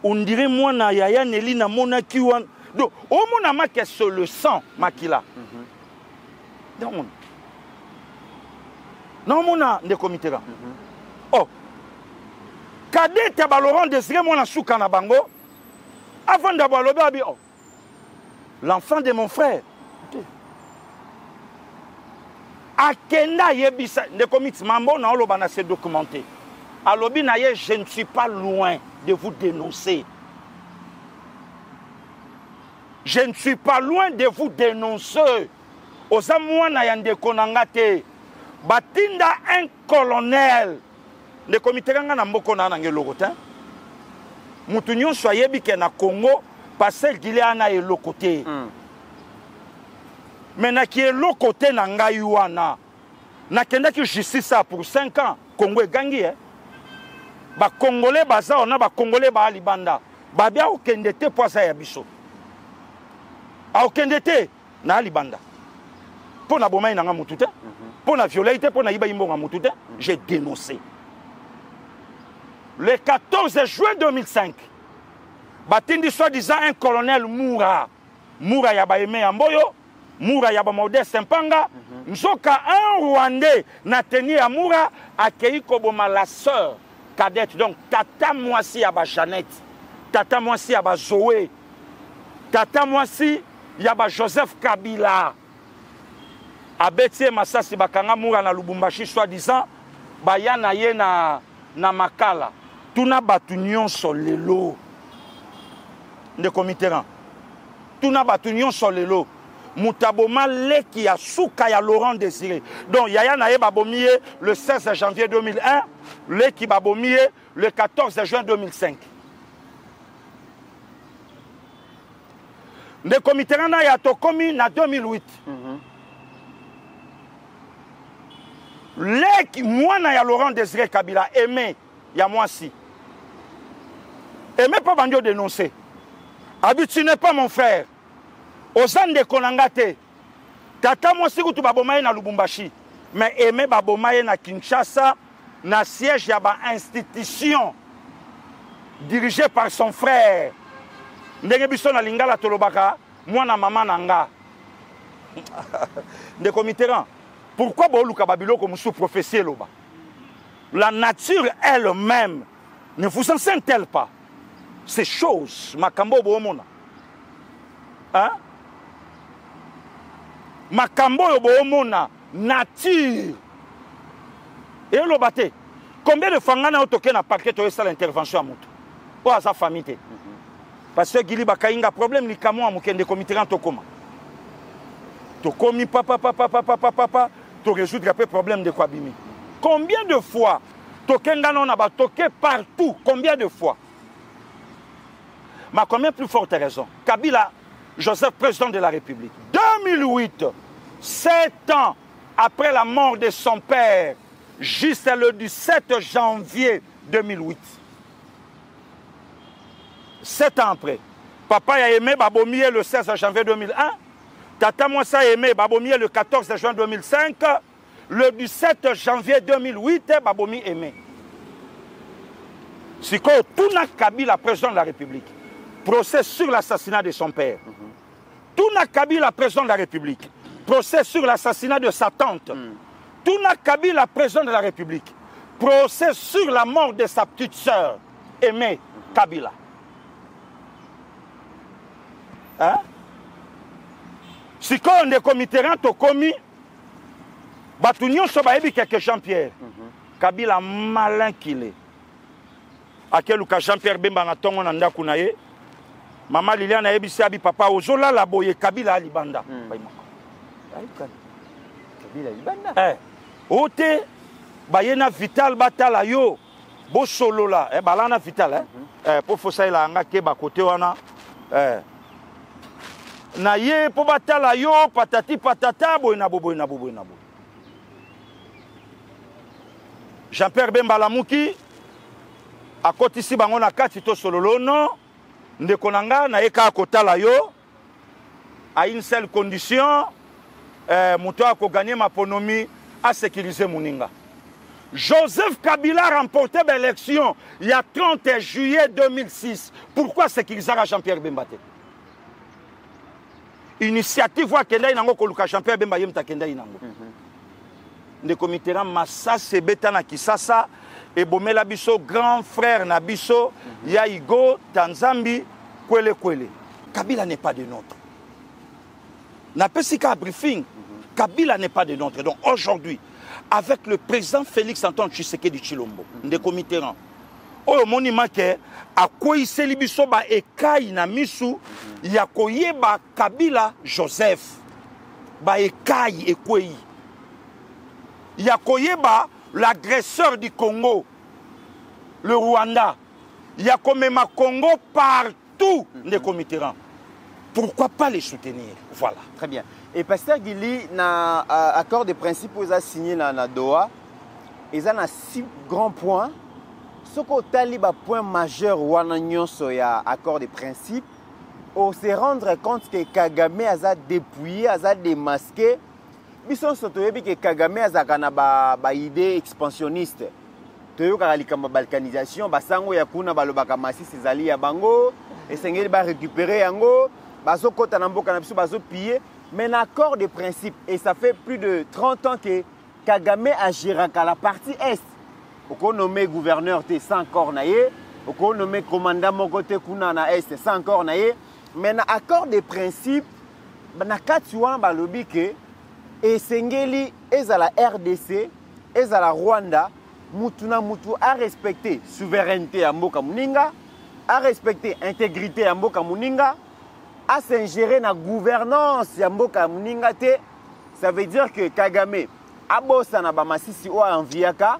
On dirait moi na yaya Nelina mona kiwan. Donc oh mon ama que c'est le sang makila. Donc non mona de Komitera. Oh. Kadete ba Laurent Désiré mon souka na bango. Avant d'avoir le baby, oh. L'enfant de mon frère. Akenda yebisa de komit mambo na oloba na se documenté. Alobi na ye, je ne suis pas loin de vous dénoncer. Je ne suis pas loin de vous dénoncer. Oza mwana yande konangate. Batinda un colonel. Le comité na mboko na ngelokota. Mutu nyonso ayebi ke na Congo passer Gileana et le côté. Maintenant qui est le côté na ngai wana. Na kenda ki justice ça pour 5 ans. Congo est gagné. Ba Congolais baza on a ba Congolais ba libanda. Ba bia okendete poisa ya biso. A okendete na libanda. Pour na bomai na nga mutu te. Pour na violer te, pour na iba imbo nga mutu te. J'ai dénoncé. Le 14 juin 2005, Batindi soi-disant un colonel Moura. Moura yaba Aimé Amboyo, Moura yaba Modeste Mpanga. Nzoka un Rwandais n'a tenu à Moura accueilli Koboma la sœur cadette. Donc Tata Moissi yaba Jeannette, Tata Moissi yaba Zoé, Tata Moissi yaba Joseph Kabila. Abetie Masasi bakanga Moura na Lubumbashi soi-disant, bayana ye na Makala. Tuna batu nyonso lelo de Komitera. Tuna batu nyonso lelo mutaboma leki ya souka ya Laurent Désiré. Donc yaya na ye babomie le 16 janvier 2001, leki babomie le 14 juin 2005. De Komitera na ya tokomi na 2008. Leki mwana ya Laurent Désiré Kabila aimé ya moi si. Aimé pas bandio dénoncer. Habite, tu n'es pas mon frère. Ozan de Konangate. Tata moi si tu babomaye na Lubumbashi. Mais aimé babomaye na Kinshasa, na siège ya ba institution dirigée par son frère. Ndenge biso na lingala tolobaka, moi na maman nanga. De Komitera. Pourquoi Baoluka Babilo comme sous prophétie loba? La nature elle-même ne vous enseigne-t-elle pas ces choses? Makambo boomona. Hein? Makambo boomona nature. Et lobate. Combien de fangana ont toqué na parquet to esa l'intervention à moto? Ou à sa famille? Parce que Gili Bakainga problème ni kamo amukende Komitera tokoma. Tokomi papa to résoudre un problème de quoi bimi. Combien de fois tokenga non a toqué partout? Combien de fois? Ma combien plus forte raison? Kabila, Joseph, président de la République. 2008, 7 ans après la mort de son père, juste le 17 janvier 2008. 7 ans après. Papa a aimé Babomier le 16 janvier 2001. Tata Mwasa a aimé Babomier le 14 juin 2005. Le 17 janvier 2008, Babomi aimé. C'est quoi Touna Kabila, président de la République. Procès sur l'assassinat de son père. Touna Kabila, président de la République. Procès sur l'assassinat de sa tante. Batuna Kabila, président de la République, procès sur la mort de sa petite sœur, Aimée Kabila. Hein? Si on est comité, on commis, Batunion Sobaebi quelque Jean-Pierre. Kabila malin qu'il est. À quel cas Jean-Pierre Bemba na tongo na ndaku na ye. Maman Liliane ebisi abi papa ozola la boye Kabila libanda. Kabila libanda. Ote bayena vital batala yo bo solo la balana vital pour fosa ila nga ke ba côté wana na ye po batala yo patati patata boyna boyna boyna bo. Jean-Pierre Bemba Lamuki a côté ici bango na kati to solo non ndeko nanga na eka kotala yo à une seule condition muto ko gagner ma ponomi à sécuriser Mouninga. Joseph Kabila a remporté l'élection il y a 30 juillet 2006. Pourquoi sécuriser Jean-Pierre Bemba? Initiative wa kenda inango koluka Jean-Pierre Bemba yemta kenda inango. De comité Massa Sebeta na Kisasa et Bomela Biso grand frère na Biso ya Igo Tanzambi Kwele Kwele. Kabila n'est pas de notre. Na pesika briefing. Kabila n'est pas de notre. Donc aujourd'hui, avec le président Félix Antoine Tshisekedi Tshilombo, de comité rang, au monument que à quoi il s'est libiso ba ekai na misu yakoye ba Kabila Joseph ba ekai ekwei yakoye ba l'agresseur du Congo, le Rwanda, yakomema Congo partout de comité rang. Pourquoi pas les soutenir? Voilà. Très bien. Et Pasteur Guili, na accord de principe vous a signé na Doha, ils ont 6 grands points. Ce qu'on a li ba point majeur wana nyonso ya accord de principe, on se rendre compte que Kagame a dépouillé, a démasqué. Bison sotoyebi que Kagame a kana ba idée expansionniste. Toyo kalikambo balkanisation, basango ya kuna balobaka masisi zali ya bango, et sengeli ba récupérer yango. Bazo kota na mboka na biso bazo piller, mais un accord de principe et ça fait plus de 30 ans que Kagame a géré la partie est. On nommé gouverneur te sans corps naie, on nommé commandant mokote kuna na est sans corps naie, mais un accord de principe na katuan balobi ke et sengeli ezala RDC, ezala Rwanda, mutuna mutu a respecter souveraineté ya mboka muninga, a respecter intégrité ya mboka muninga, à s'ingérer dans la gouvernance ya mboka muninga te. Ça veut dire que Kagame abosa na bamasisi o enviaka,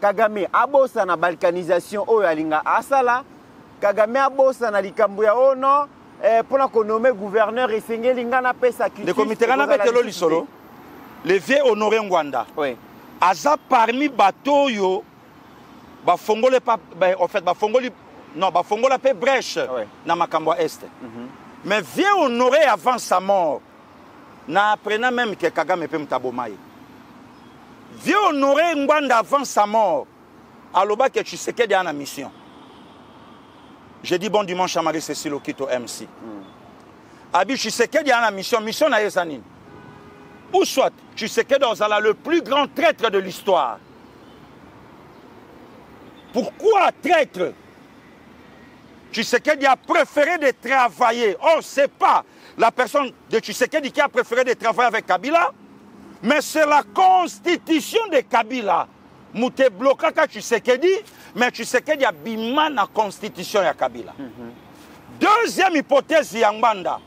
Kagame abosa na balkanisation o yalinga asala, Kagame abosa na likambo ya ono pour na nommer gouverneur et sengeli ngana pesa ki. Le comité na betelo lisolo. Le vieux Honoré Ngwanda. Oui. Aza parmi bateau yo ba fongole pas en fait ba fongoli non ba fongola pe brèche na makambo est. Mais vieux Honoré avant sa mort, n'a apprenant même que Kagame peut m'tabomaye. Vieux Honoré Ngwanda avant sa mort, à l'oba que tu sais qu'il y a une mission. J'ai dit bon dimanche à Marie-Cécile Okito MC. Abi, tu sais qu'il y a une mission, mission na Yesanine. Ou soit, tu sais que dans le plus grand traître de l'histoire. Pourquoi traître? Tshisekedi a préféré de travailler. Oh, ce n'est pas la personne de Tshisekedi qui a préféré de travailler avec Kabila, mais c'est la constitution de Kabila. Mouté bloqué Tshisekedi, mais Tshisekedi a bimé la constitution de Kabila. Deuxième hypothèse, Yangwanda.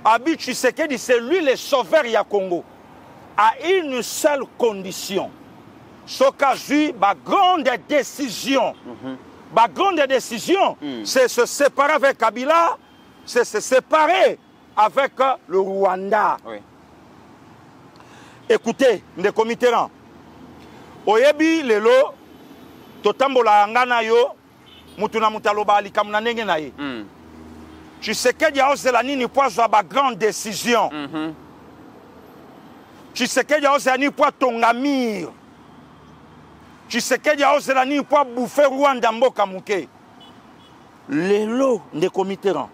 Abi Tshisekedi, c'est lui le sauveur du Congo. À une seule condition. Ce qu'a eu ma grande décision. Ma grande décision, c'est se séparer avec Kabila, c'est se séparer avec le Rwanda. Oui. Écoutez, les comités, oyebi lelo, totambola ngana yo, mutuna mutaloba alikamuna nenge na ye. Tu sais qu'il y a aussi la nini pour avoir ma grande décision. Tu sais qu'il y a aussi la nini pour ton amir. Tu sais qu'il y a aussi la nuit pour bouffer Rwanda mboka muke. Lelo ne comité rang.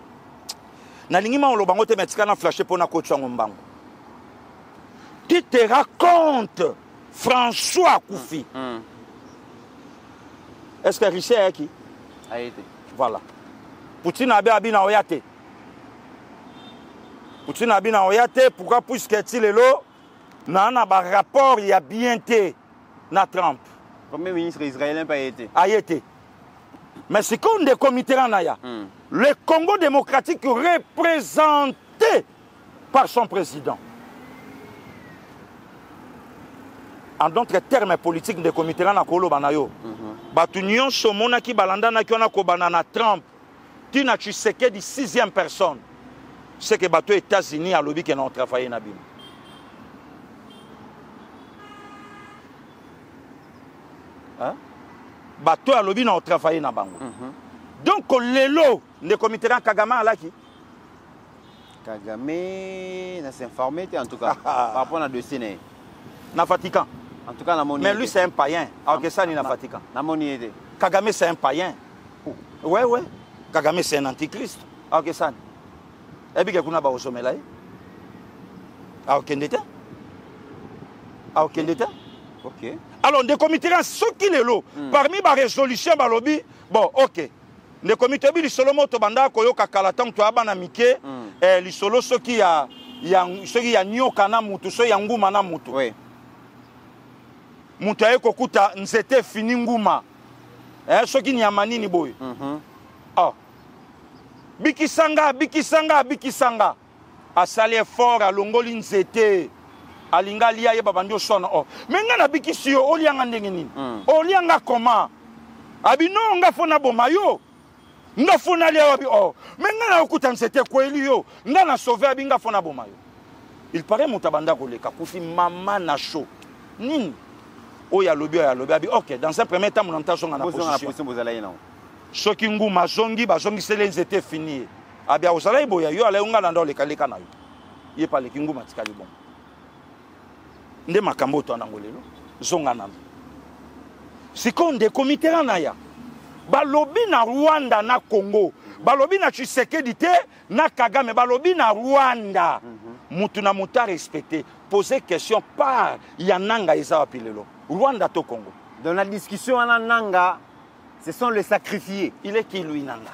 Na lingima on lobango te metika na flasher pour na coach ngombango. Tu te racontes François Koufi. Est-ce que Richard est qui? A été. Voilà. Poutine a bien na oyate. Poutine a bien na oyate. Pourquoi? Puisque il est là, na rapport il y a bien été na Trump. Premier ministre israélien pas été. A été. Mais c'est comme des comités en Naya. Le Congo démocratique représenté par son président. En d'autres termes politiques de comités en Akolo Banayo. Batunion Somona qui balanda na kiona ko banana Trump. Tina Tshisekedi 6e personne. C'est que bateau États-Unis a lobby qui n'ont travaillé na bim. Hein? Bateau a lobby n'ont travaillé na bango. Donc les lots de comités en Kagame à la qui? Kagame n'a s'informé en tout cas par rapport à dossier na Vatican. En tout cas, mais lui, c'est un païen. Alors que ça, il n'a pas Vatican. Kagame, c'est un païen. Ouais, ouais. Kagame, c'est un antichrist. Alors que ça. Et puis, il y a un sommet là. Alors qu'il était. Alors qu'il était. Ok. Alors, des comités, ceux qui les lots, parmi les résolutions, bon, ok. Les comités, ils sont les banda koyo kakalatan, tu as banamike, ils sont ceux qui a nyokana mutu, ceux qui a ngumana mutu. Oui. Mutaye kokuta nzete fini nguma soki nyamani ni boy bikisanga asali effort alongoli nzete alinga lia ye babandio sona menga na bikisi yo olianga ndenge nini olianga koma abino nga fona bomayo nga fona lia wabi menga na okuta nzete kweli yo nga na sauver abinga fona bomayo il paraît mutabanda koleka kufi mama na show nini. Ok, dans un premier temps, on entend son position. Ce qui est mazongi, bazongi c'est les étés finis. Abia osala iboya yo ala unga nando le kaleka na yo. Ye pa le kingu matikali bon. Nde makambo to nangolelo. Zonga nando. Sikonde komite na ya. Balobi na Rwanda na Congo. Balobi na Tshisekedi te na Kagame balobi na Rwanda. Mutu na muta respecté. Poser question par yananga isa pilelo. Rwanda to Congo. Dans la discussion en Nanga, ce sont les sacrifiés. Il est qui lui Nanga?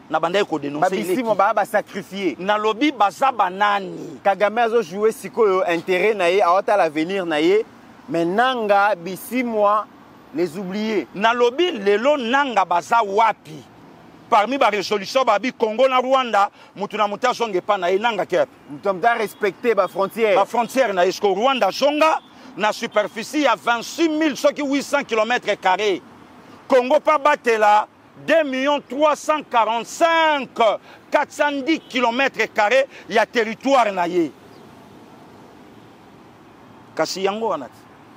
Na banda ko dénoncer il est qui? Ba sacrifié. Na lobi bazaba nani. Kagame a joué siko intérêt naie à l'avenir naie. Mais Nanga bisimwa les oubliés. Na lobi lelo Nanga baza wapi. Parmi les résolutions babi Congo na Rwanda, mutuna muta zonge pa naie Nanga kep. Mutomda respecter ba frontière. Ba frontière na esko Rwanda zonga. Na superficie à 26 800 km². Congo pas battre là 2 345 410 km². Il y a territoire naïe. Kasi yango anati.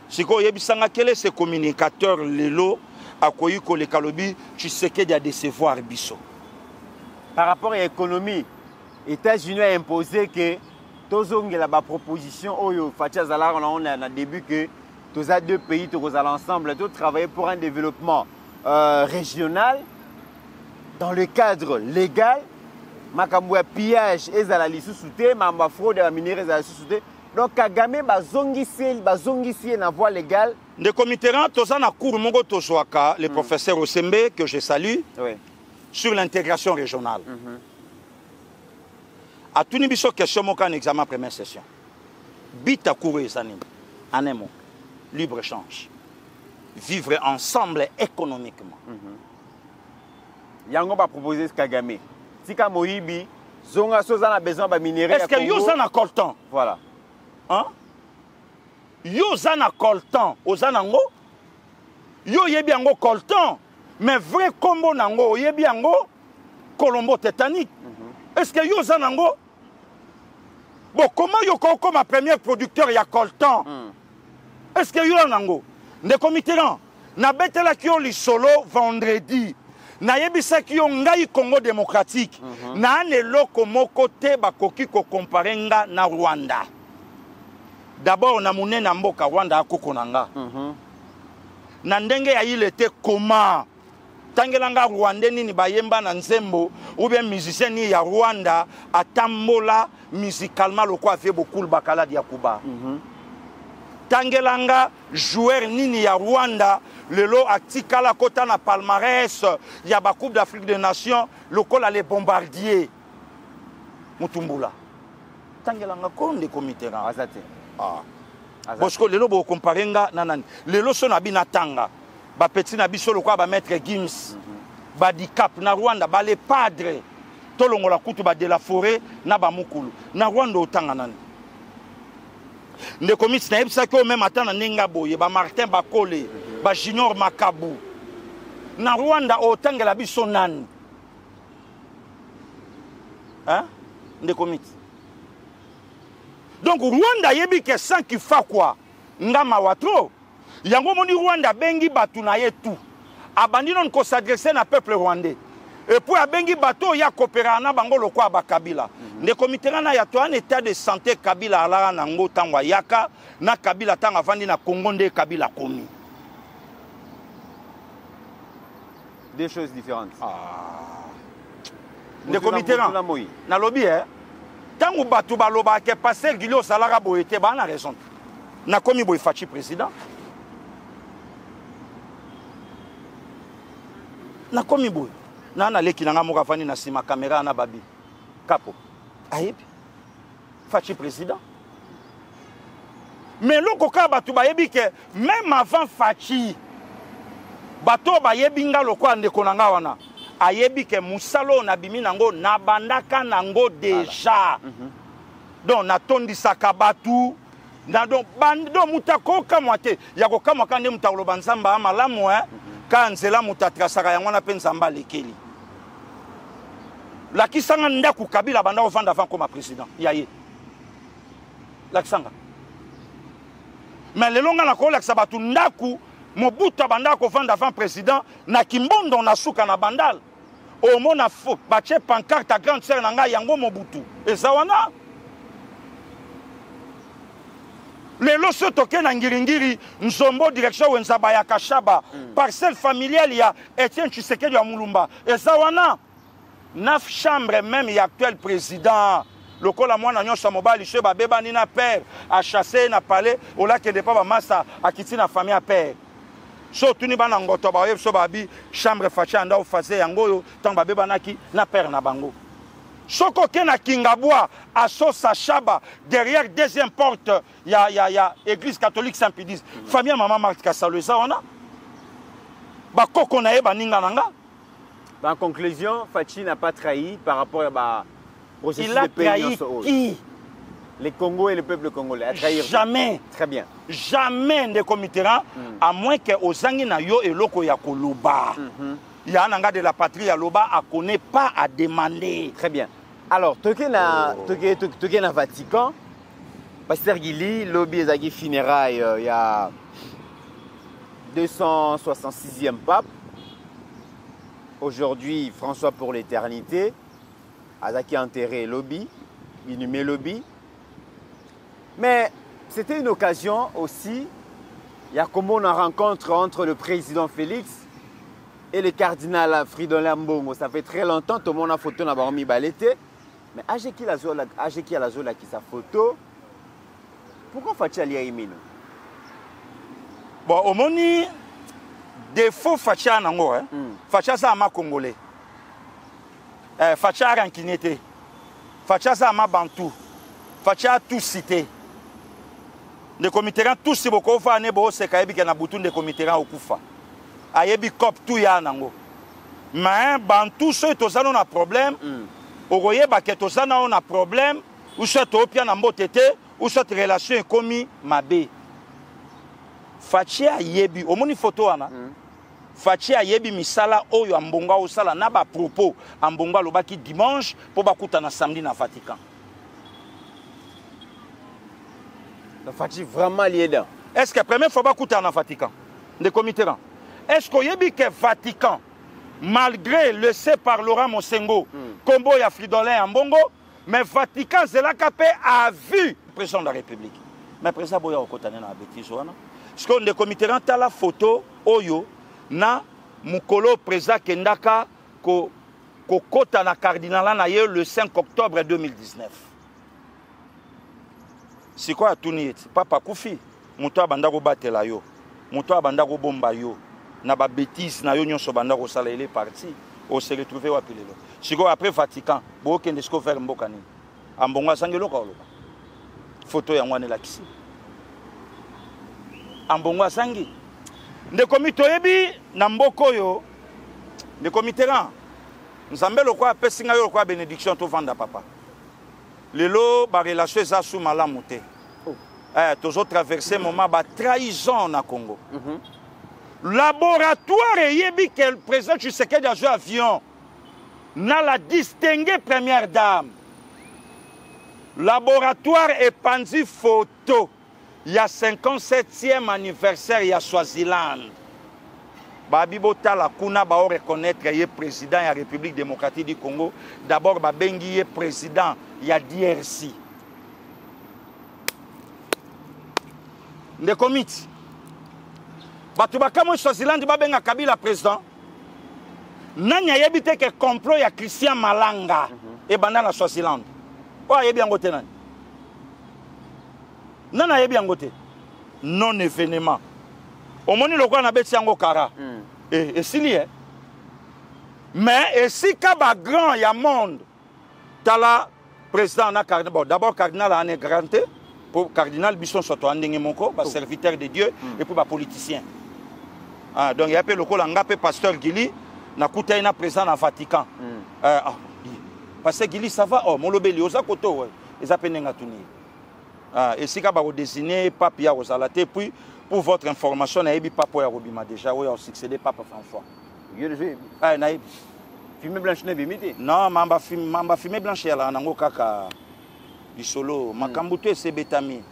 Siko yebisanga quel est ce communicateur lelo akoyi ko le kalobi tu sais qu'il y a décevoir biso. Par rapport à l'économie, États-Unis a imposé que tozongela ba proposition oyo fatia zala on a au début que tous a deux pays tous allons ensemble tous travailler pour un développement régional dans le cadre légal makambo ya pillage ezala lisusu te mamba fraude ya minéraux ezala lisusu te donc Kagame bazongisi na voie légale de comité toza na cour moko tozwaka le professeur Osembe que je salue sur l'intégration régionale. A tout niveau sur question mon cas examen première session. Bita courir ça en un mot. Libre échange. Vivre ensemble économiquement. Yango va proposer ce Kagame. Tika Mohibi, zonga soza na besoin ba minéraux. Est-ce que yo na coltan? Voilà. Hein? Yo na coltan, ozanango? Yo yebi yango coltan, mais vrai combo nango yebi yango Colombo tétanique. Est-ce que yo zanango? Bon, comment yo comme ma première producteur ya coltan? Est-ce que yo nango? Ne comité là, na betela ki on li solo vendredi. Na yebisa ki on ngai Congo démocratique. Na ne loko moko te bakoki ko comparer nga na Rwanda. D'abord na munena mboka Rwanda akoko nanga. Na ndenge ya il était comment? Tangelanga Rwanda nini bayemba na nzembo ou bien musicien ni ya Rwanda atambola musicalement le quoi fait beaucoup le bakala dia Kuba. tangelanga joueur nini ya Rwanda lelo atikala kota na palmarès ya ba Coupe d'Afrique des Nations lokola les bombardiers Mutumbula tangelanga konde komitera azate bosko lelo bo comparenga nanani lelo so na bina tanga ba petit na biso lokwa ba maître Gims ba dicap na Rwanda ba les padres tolongola kutu ba de la forêt na ba mukulu na Rwanda otanga nani ndeko miti na yebisa ko même ata na ninga boye ba Martin Bakole ba Junior Makabu na Rwanda otangela biso nani hein ndeko miti donc Rwanda yebi que sans qu'il fa quoi ngama watro yango moni Rwanda bengi batu na yetu abandi non ko s'adresser na peuple rwandais et puis abengi bato ya coopérer na bango lokwa ba Kabila ndeko mitera na ya to en état de santé Kabila ala na ngo tangwa yaka na Kabila tanga vandi na Congo nde Kabila komi deux choses différentes ndeko mitera na lobby tango bato baloba ke passer Gilio Salara boyete ba na raison na komi boy fachi président na komi boy na leki na ngamoka fani na sima caméra na babi kapo ayebi fachi président mais loko ka bato bayebi ke même avant fachi bato bayebi nga lokwa ndeko na nga wana ayebi ke musalo na bimi nango na bandaka nango déjà donc na tondisaka batu na donc bando mutako kamwate ya ko kamwaka nde mutalo banzamba malamu ka nzela mutatrasaka yango na penzamba lekeli la kisanga ndaku Kabila banda ovanda avant comme président yaye la kisanga mais le longa na ko la sabatu ndaku Mobutu banda ko vanda avant président na kimbondo na suka na bandal au mona fo bache pancarte à grande sœur nanga yango Mobutu ezawana lelo so toke na ngiringiri nzombo direction wenzaba ya Kashaba parcelle familiale ya Etienne Tshisekedi ya Mulumba ezawana 9 chambres même y actuel président lokola mwana nyonso mobali chez babeba ni na père a chassé na palais au lac de papa massa a quitté na famille à père so tuni bana ngoto ba yebso babi chambre facha nda ofase yango tant babeba naki na père na bango soko ke na Kingabwa a Sosa Chaba derrière deuxième porte ya église catholique Saint-Pédis famille maman Marthe Kasalo ça wana ba koko na yeba ninga nanga. En conclusion, Fachi n'a pas trahi par rapport à processus il a de paix. trahi qui? Les Congos et le peuple congolais. A trahi jamais. Très bien. Jamais de Komitera, à moins que Ozangi na yo et loko ya koloba. Il y a un anga de la patrie à Loba à connaît pas à demander. Très bien. Alors, toke na Vatican, Pasteur Gili, lobby ezaki funérailles, il y a 266e pape. Aujourd'hui, François pour l'éternité, Azaki enterré lobby, inhumé lobby. Mais c'était une occasion aussi, il y a comme une rencontre entre le président Félix et le cardinal Fridolin Mbongo. Ça fait très longtemps, tout le monde a photo dans Baromi Balete. Mais Ajeki a la zola qui sa photo. Pourquoi Fachi Ali Aimino? Bon, au moni, défaut Fachi Anango, Fachi Zama Congolais. Fachi Rankinete. Fachi Zama Bantou. Fachi a tout cité. Les comités tous si beaucoup fa ne bo se kaebi ke na butu de comités au kufa. Ayebi cop tout ya nango. Mais Bantou so tozana na problème. Ogoye ba ke tozana na problème ou so to pia na mbotete ou so relation komi mabe. Fachi ayebi omoni photo wana. Fachi ayebi misala oyo ambonga osala na ba propos ambonga lobaki dimanche po bakuta na samedi na Vatican. Fachi vraiment lié là. Est-ce que première fois bakuta na Vatican de comité là? Est-ce que yebi que Vatican malgré le C par Laurent Mosengo combo ya Fridolin Ambongo mais Vatican c'est la capé a vu le président de la République. Mais président boya okotana na bêtise wana. Parce que le comité là ta la photo oyo na mukolo président kendaka ko kota na cardinal na ye le 5 octobre 2019. C'est quoi Touniet? Papa Koufi. moto abanda ko batela yo moto abanda ko bomba yo na ba bêtise na yo nyonso banda ko sala il est parti on se retrouver wapi lelo siko après Vatican bo kende siko faire mboka nini ambongo asangelo ka oloba photo ya mwana la kisi ambongo asangi ndeko mitoyebi na mboko yo ndeko mitera nzambe lokwa pesinga yo lokwa bénédiction to vanda papa lelo ba relation za sous malamu te toujours traversé moment ba trahison na Congo laboratoire yebi que le président Tshisekedi a joué avion na la distinguée première dame laboratoire epandi photo il y a 57e anniversaire il y a Swaziland babi botala kuna ba reconnaître ye président ya République démocratique du Congo d'abord ba bengi ye président ya DRC ndeko miti bato bakamo Swaziland ba benga Kabila président nanya yebi te ke complot ya Christian Malanga e banda na Swaziland o yebi yango te nani nana yebi yango te non événement omoni lokwa na beti yango kara et sili mais et si kaba grand ya monde tala président na cardinal bon d'abord cardinal a granté pour cardinal Bisson soto andenge moko ba serviteur de Dieu et puis ba politicien ah donc il y a peu lokola ngape pasteur Gili na kuta ina président na Vatican pasteur Gili ça va oh molobeli oza koto ouais ils appellent ngatuni ah et si kaba désigner pape ya ozalate puis pour votre information na yebi papa ya robima déjà ouais on succédé papa François ah na yebi fumée blanche na bimité non mamba fumée blanche ya la nango kaka bisolo makambu te sebetami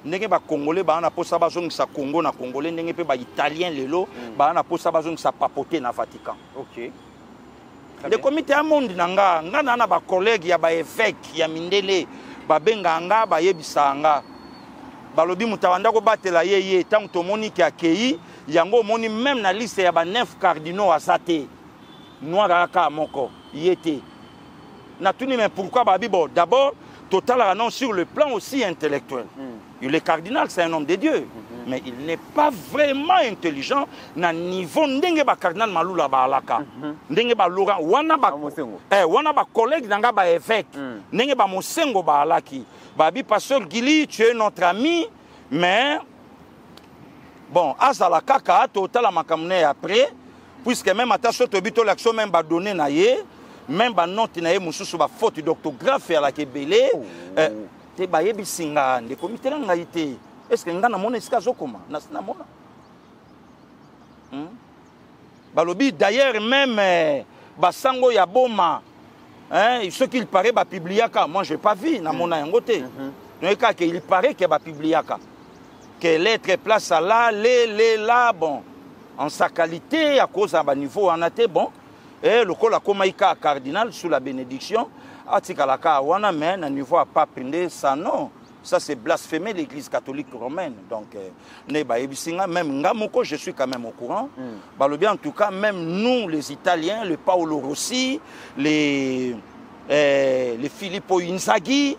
ndenge ba congolais ba na posa ba zongisa Congo na congolais ndenge pe ba italien lelo ba na posa ba zongisa papoter na Vatican OK le comité a monde nanga ngana na ba collègue ya ba évêque ya mindele ba benga nga ba yebisa nga balobi mutawanda ko batela yeye tant to moni ki akei yango moni même na liste ya ba 9 cardinaux azate noir aka moko yete na tuni mais pourquoi ba bibo d'abord total annonce sur le plan aussi intellectuel le cardinal c'est un homme de Dieu mais il n'est pas vraiment intelligent na niveau ndenge ba cardinal Malula ba alaka ndenge ba Laurent wana ba collègue nanga ba évêque ndenge ba Mosengo ba alaki ba bi pasteur Gili tu es notre ami mais bon azala kaka total makamne après puisque même attention to bito l'action même ba donner na ye même ba note na ye mususu ba faute d'orthographe à la kebele te ba yebisinga de comité na ngaité est-ce que ngana mona iska zokoma na mona balobi d'ailleurs même basango ya boma ce qu'il paraît ba publiaka moi j'ai pas vu na mona yangote donc que il paraît que ba publiaka que lettre place à là les là bon en sa qualité à cause à niveau en até bon et le col a komaika cardinal sous la bénédiction atikalaka wana mais na niveau à pas prendre ça non ça c'est blasphémer l'église catholique romaine donc ne ba ebisinga même ngamoko je suis quand même au courant balobi en tout cas même nous les Italiens le Paolo Rossi les Filippo Inzaghi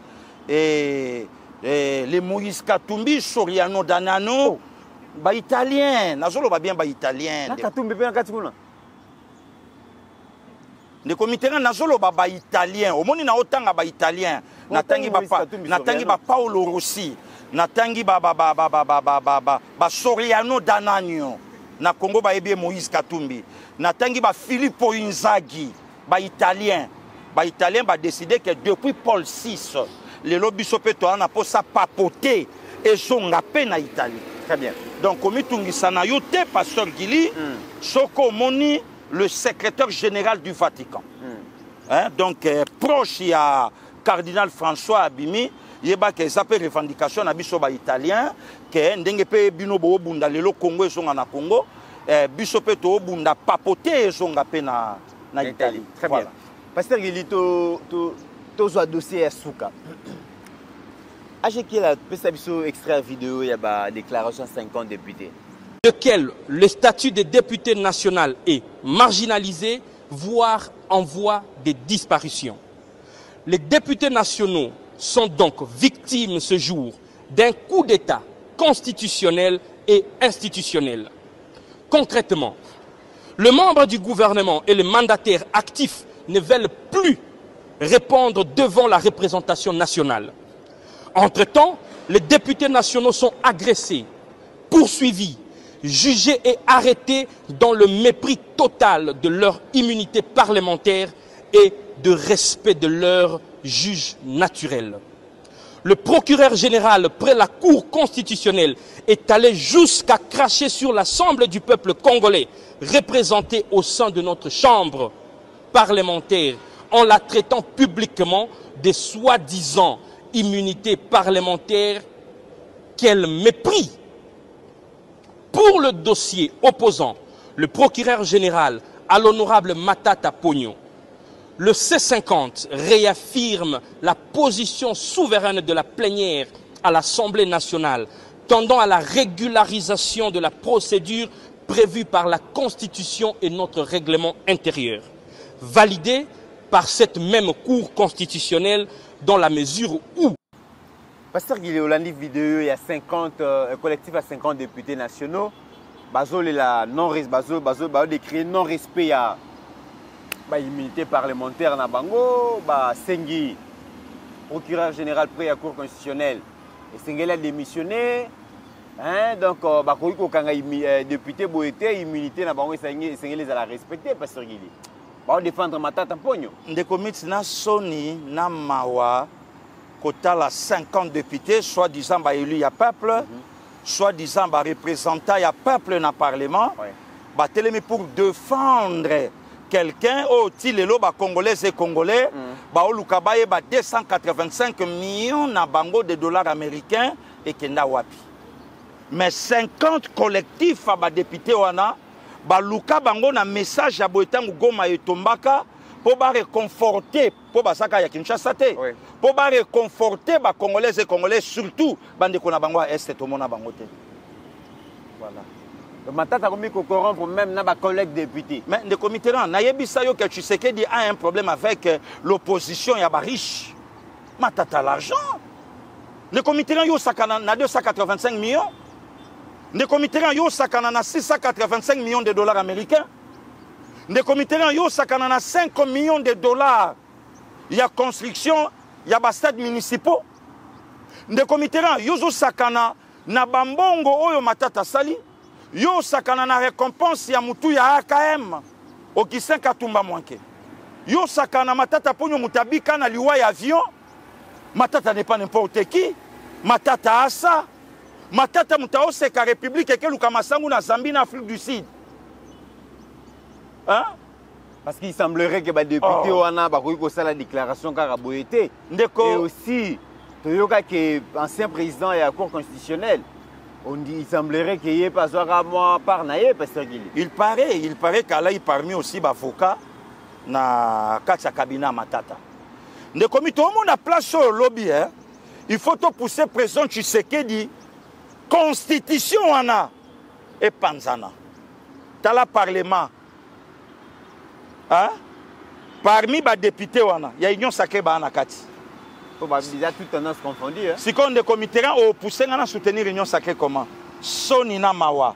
et les Moïse Katumbi Soriano Danano ba italien nazolo ba bien ba italien na Katumbi pe na katikuna ne comité nazolo ba italien omoni na otanga ba italien natangi ba Paolo Rossi natangi ba Soriano Danano na Congo ba ebie Moïse Katumbi natangi ba Filippo Inzaghi ba italien ba décidé que depuis Paul VI les lobbies sopeto na posa papoter et zonga pe na Italie très bien donc comme tungisa na yote pasteur Gili soko moni le secrétaire général du Vatican donc proche ya cardinal François Abimi yeba ke zape revendication na biso ba italien ke ndenge pe bino bo bunda lelo Congo ezonga na Congo biso pe to bunda papoter ezonga pe na Italie très bien pasteur Gili to zo dossier Souka qui est la extrait vidéo il y a la déclaration 50 députés lequel le statut de député national est marginalisé, voire en voie de disparition. Les députés nationaux sont donc victimes ce jour d'un coup d'État constitutionnelle et institutionnelle. Concrètement, le membre du gouvernement et les mandataires actifs ne veulent plus répondre devant la représentation nationale. Entre-temps, les députés nationaux sont agressés, poursuivis, jugés et arrêtés dans le mépris total de leur immunité parlementaire et de respect de leur juge naturel. Le procureur général près la Cour constitutionnelle est allé jusqu'à cracher sur l'Assemblée du peuple congolais, représentée au sein de notre chambre parlementaire, en la traitant publiquement de soi-disant immunité parlementaire. Quel mépris! Pour le dossier opposant le procureur général à l'honorable Matata Pogno, le C50 réaffirme la position souveraine de la plénière à l'Assemblée nationale, tendant à la régularisation de la procédure prévue par la Constitution et notre règlement intérieur, validée par cette même Cour constitutionnelle dans la mesure où... Pasteur Guilé Olandi vidéo, il y a 50, un collectif à 50 députés nationaux. Bazol est là, Bazol décrit non-respect à l'immunité parlementaire na bango, Sengi, procureur général près à la Cour constitutionnelle. Et Sengi a démissionné. Hein, donc, député Boété, immunité na bango, Sengi les a respecté, Pasteur Guilé. On défendre Matata Pogno. Ndekomiti na Sony, na Mawa, kotala 50 députés, soi-disant élus à peuple, soi-disant représentant à peuple dans le Parlement, télémi pour défendre quelqu'un, Tilelo, Congolais et Congolais, Olukabaye, 285 millions de dollars américains et Kenda Wapi. Mais 50 collectifs à députés, Luka Bango na message à Boetango Goma et Tombaka pour réconforter, pour Basaka ya Kinshasa, pour réconforter les Congolais et Congolais, surtout Bande Konabango à Est et Tomona Bangote. Voilà. Le Matata a corrompre même nos collègues députés. Mais le comité, Nayebisayo que tu sais qu'il a un problème avec l'opposition, il y a des riches. Matata l'argent. Le comité, il y a 285 millions. Le comité, il y a 685 millions de dollars américains. Le comité, il y a 5 millions de dollars. Il y a construction, il y a des stades municipaux. Le comité, il y a Bambongo, Oyo Matata Sali. Yo sakana na récompense ya mutu ya AKM Okisen Katumba Mwanke. Yo sakana Matata Pogno mutabika na liwa ya avion. Matata n'est pas n'importe qui. Matata asa. Matata mutao seka République et Luka Masangu na Zambie na Afrique du Sud. Hein? Parce qu'il semblerait que les députés ont fait la déclaration Karaboété. Et aussi, Toyoka qui est ancien président de la Cour constitutionnelle. Il semblerait qu'il n'y ait pas un mois par naïe, Pasteur Guilé. Il paraît qu'Allah est parmi aussi les avocats dans le cabinet Matata. Tout le monde a place sur le lobby. Hein? Il faut pousser le président Tshisekedi. Constitution et Panzana. Dans le Parlement. Hein? Parmi les députés, il y a une sacrée Banakati. Déjà toute tendance confondue. Si on est comité, on pousse à soutenir l'union sacrée comment? Sonina Mawa.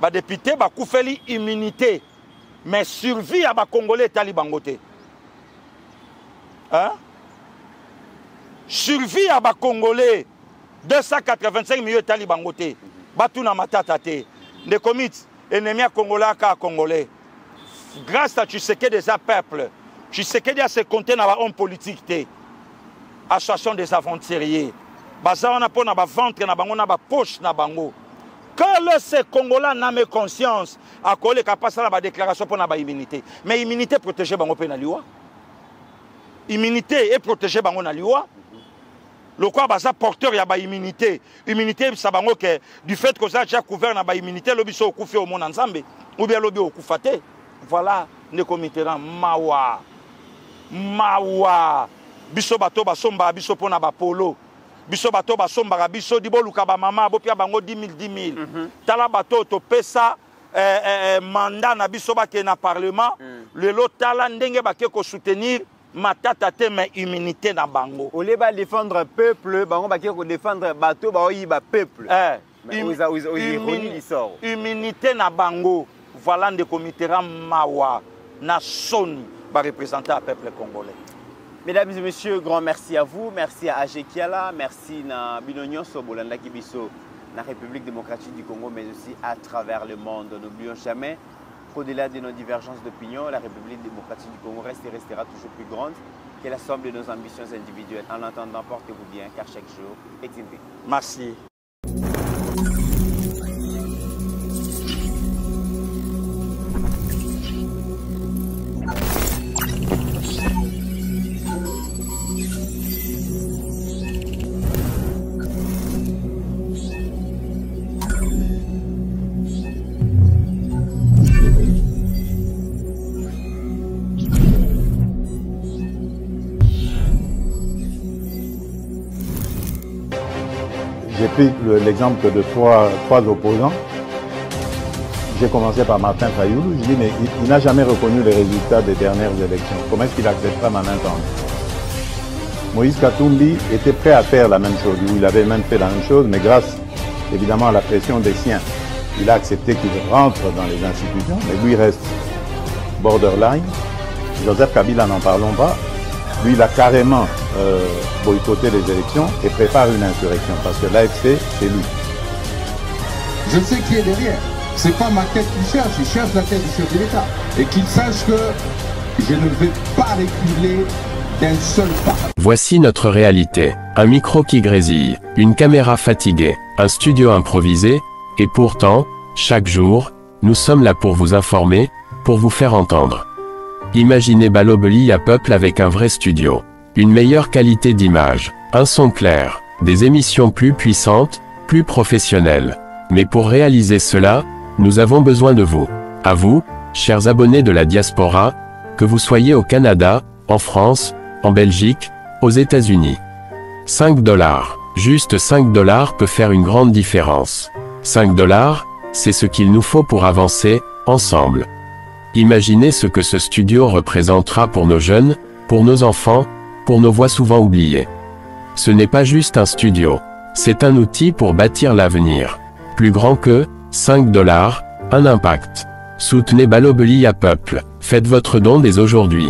Les députés ont fait l'immunité. Mais survie à les Congolais talibangoté. Hein? Survie à les Congolais. 285 millions de talibangoté. Batuna Matata. Les comités ennemis Congolais à Congolais. Grâce à Tshisekedi des peuples. Tshisekedi a se compter dans l'homme politique. Association des aventuriers. Baza on a pour na ba ventre na bango na ba poche na bango. Quand ces Congolais n'ont conscience, à quoi les capables na ba déclaration pour na ba immunité. Mais immunité protégée bango pe na liwa. Immunité est protégée bango na liwa. Le quoi baza porteur ya ba immunité. Immunité ça bango que du fait que ça déjà couvert na ba immunité lobi so okufi au monde nzambe ou bien lobi okufate. Voilà ne comiteran mawa. Mawa. Biso bato basomba biso pona ba polo biso bato basomba biso dibo luka ba mama bo pia bango 10 000 tala bato to pesa mandat na biso ba ke na parlement le lot tala ndenge ba ke ko soutenir matata te mais immunité na bango. Au lieu de défendre le peuple, bango ba ko défendre bateau ba oyiba peuple. Immunité na bango. Voilà de comitera mawa na soni ba représenter le peuple congolais. Mesdames et messieurs, grand merci à vous, merci à AG Kiala, merci à Binonyo Sobolanda Kibiso, la République démocratique du Congo, mais aussi à travers le monde. N'oublions jamais qu'au-delà de nos divergences d'opinion, la République démocratique du Congo reste et restera toujours plus grande que la somme de nos ambitions individuelles. En attendant, portez-vous bien, car chaque jour est une vie. Merci. J'ai pris l'exemple de trois opposants. J'ai commencé par Martin Fayoulou. Je dis, mais il n'a jamais reconnu les résultats des dernières élections. Comment est-ce qu'il acceptera ma main tendue? Moïse Katumbi était prêt à faire la même chose. Il avait même fait la même chose, mais grâce évidemment à la pression des siens, il a accepté qu'il rentre dans les institutions, mais lui reste borderline. Joseph Kabila, n'en parlons pas. Lui, il a carrément boycotté les élections et prépare une insurrection parce que l'AFC, c'est lui. Je sais qui est derrière. C'est pas ma tête qu'il cherche, il cherche la tête du chef de l'État. Et qu'il sache que je ne vais pas reculer d'un seul pas. Voici notre réalité. Un micro qui grésille, une caméra fatiguée, un studio improvisé, et pourtant, chaque jour, nous sommes là pour vous informer, pour vous faire entendre. Imaginez Balobeli à peuple avec un vrai studio. Une meilleure qualité d'image, un son clair, des émissions plus puissantes, plus professionnelles. Mais pour réaliser cela, nous avons besoin de vous. À vous, chers abonnés de la diaspora, que vous soyez au Canada, en France, en Belgique, aux États-Unis. 5 $, juste 5 $ peut faire une grande différence. 5 $, c'est ce qu'il nous faut pour avancer, ensemble. Imaginez ce que ce studio représentera pour nos jeunes, pour nos enfants, pour nos voix souvent oubliées. Ce n'est pas juste un studio, c'est un outil pour bâtir l'avenir. Plus grand que 5 $, un impact. Soutenez Balobeli à peuple, faites votre don dès aujourd'hui.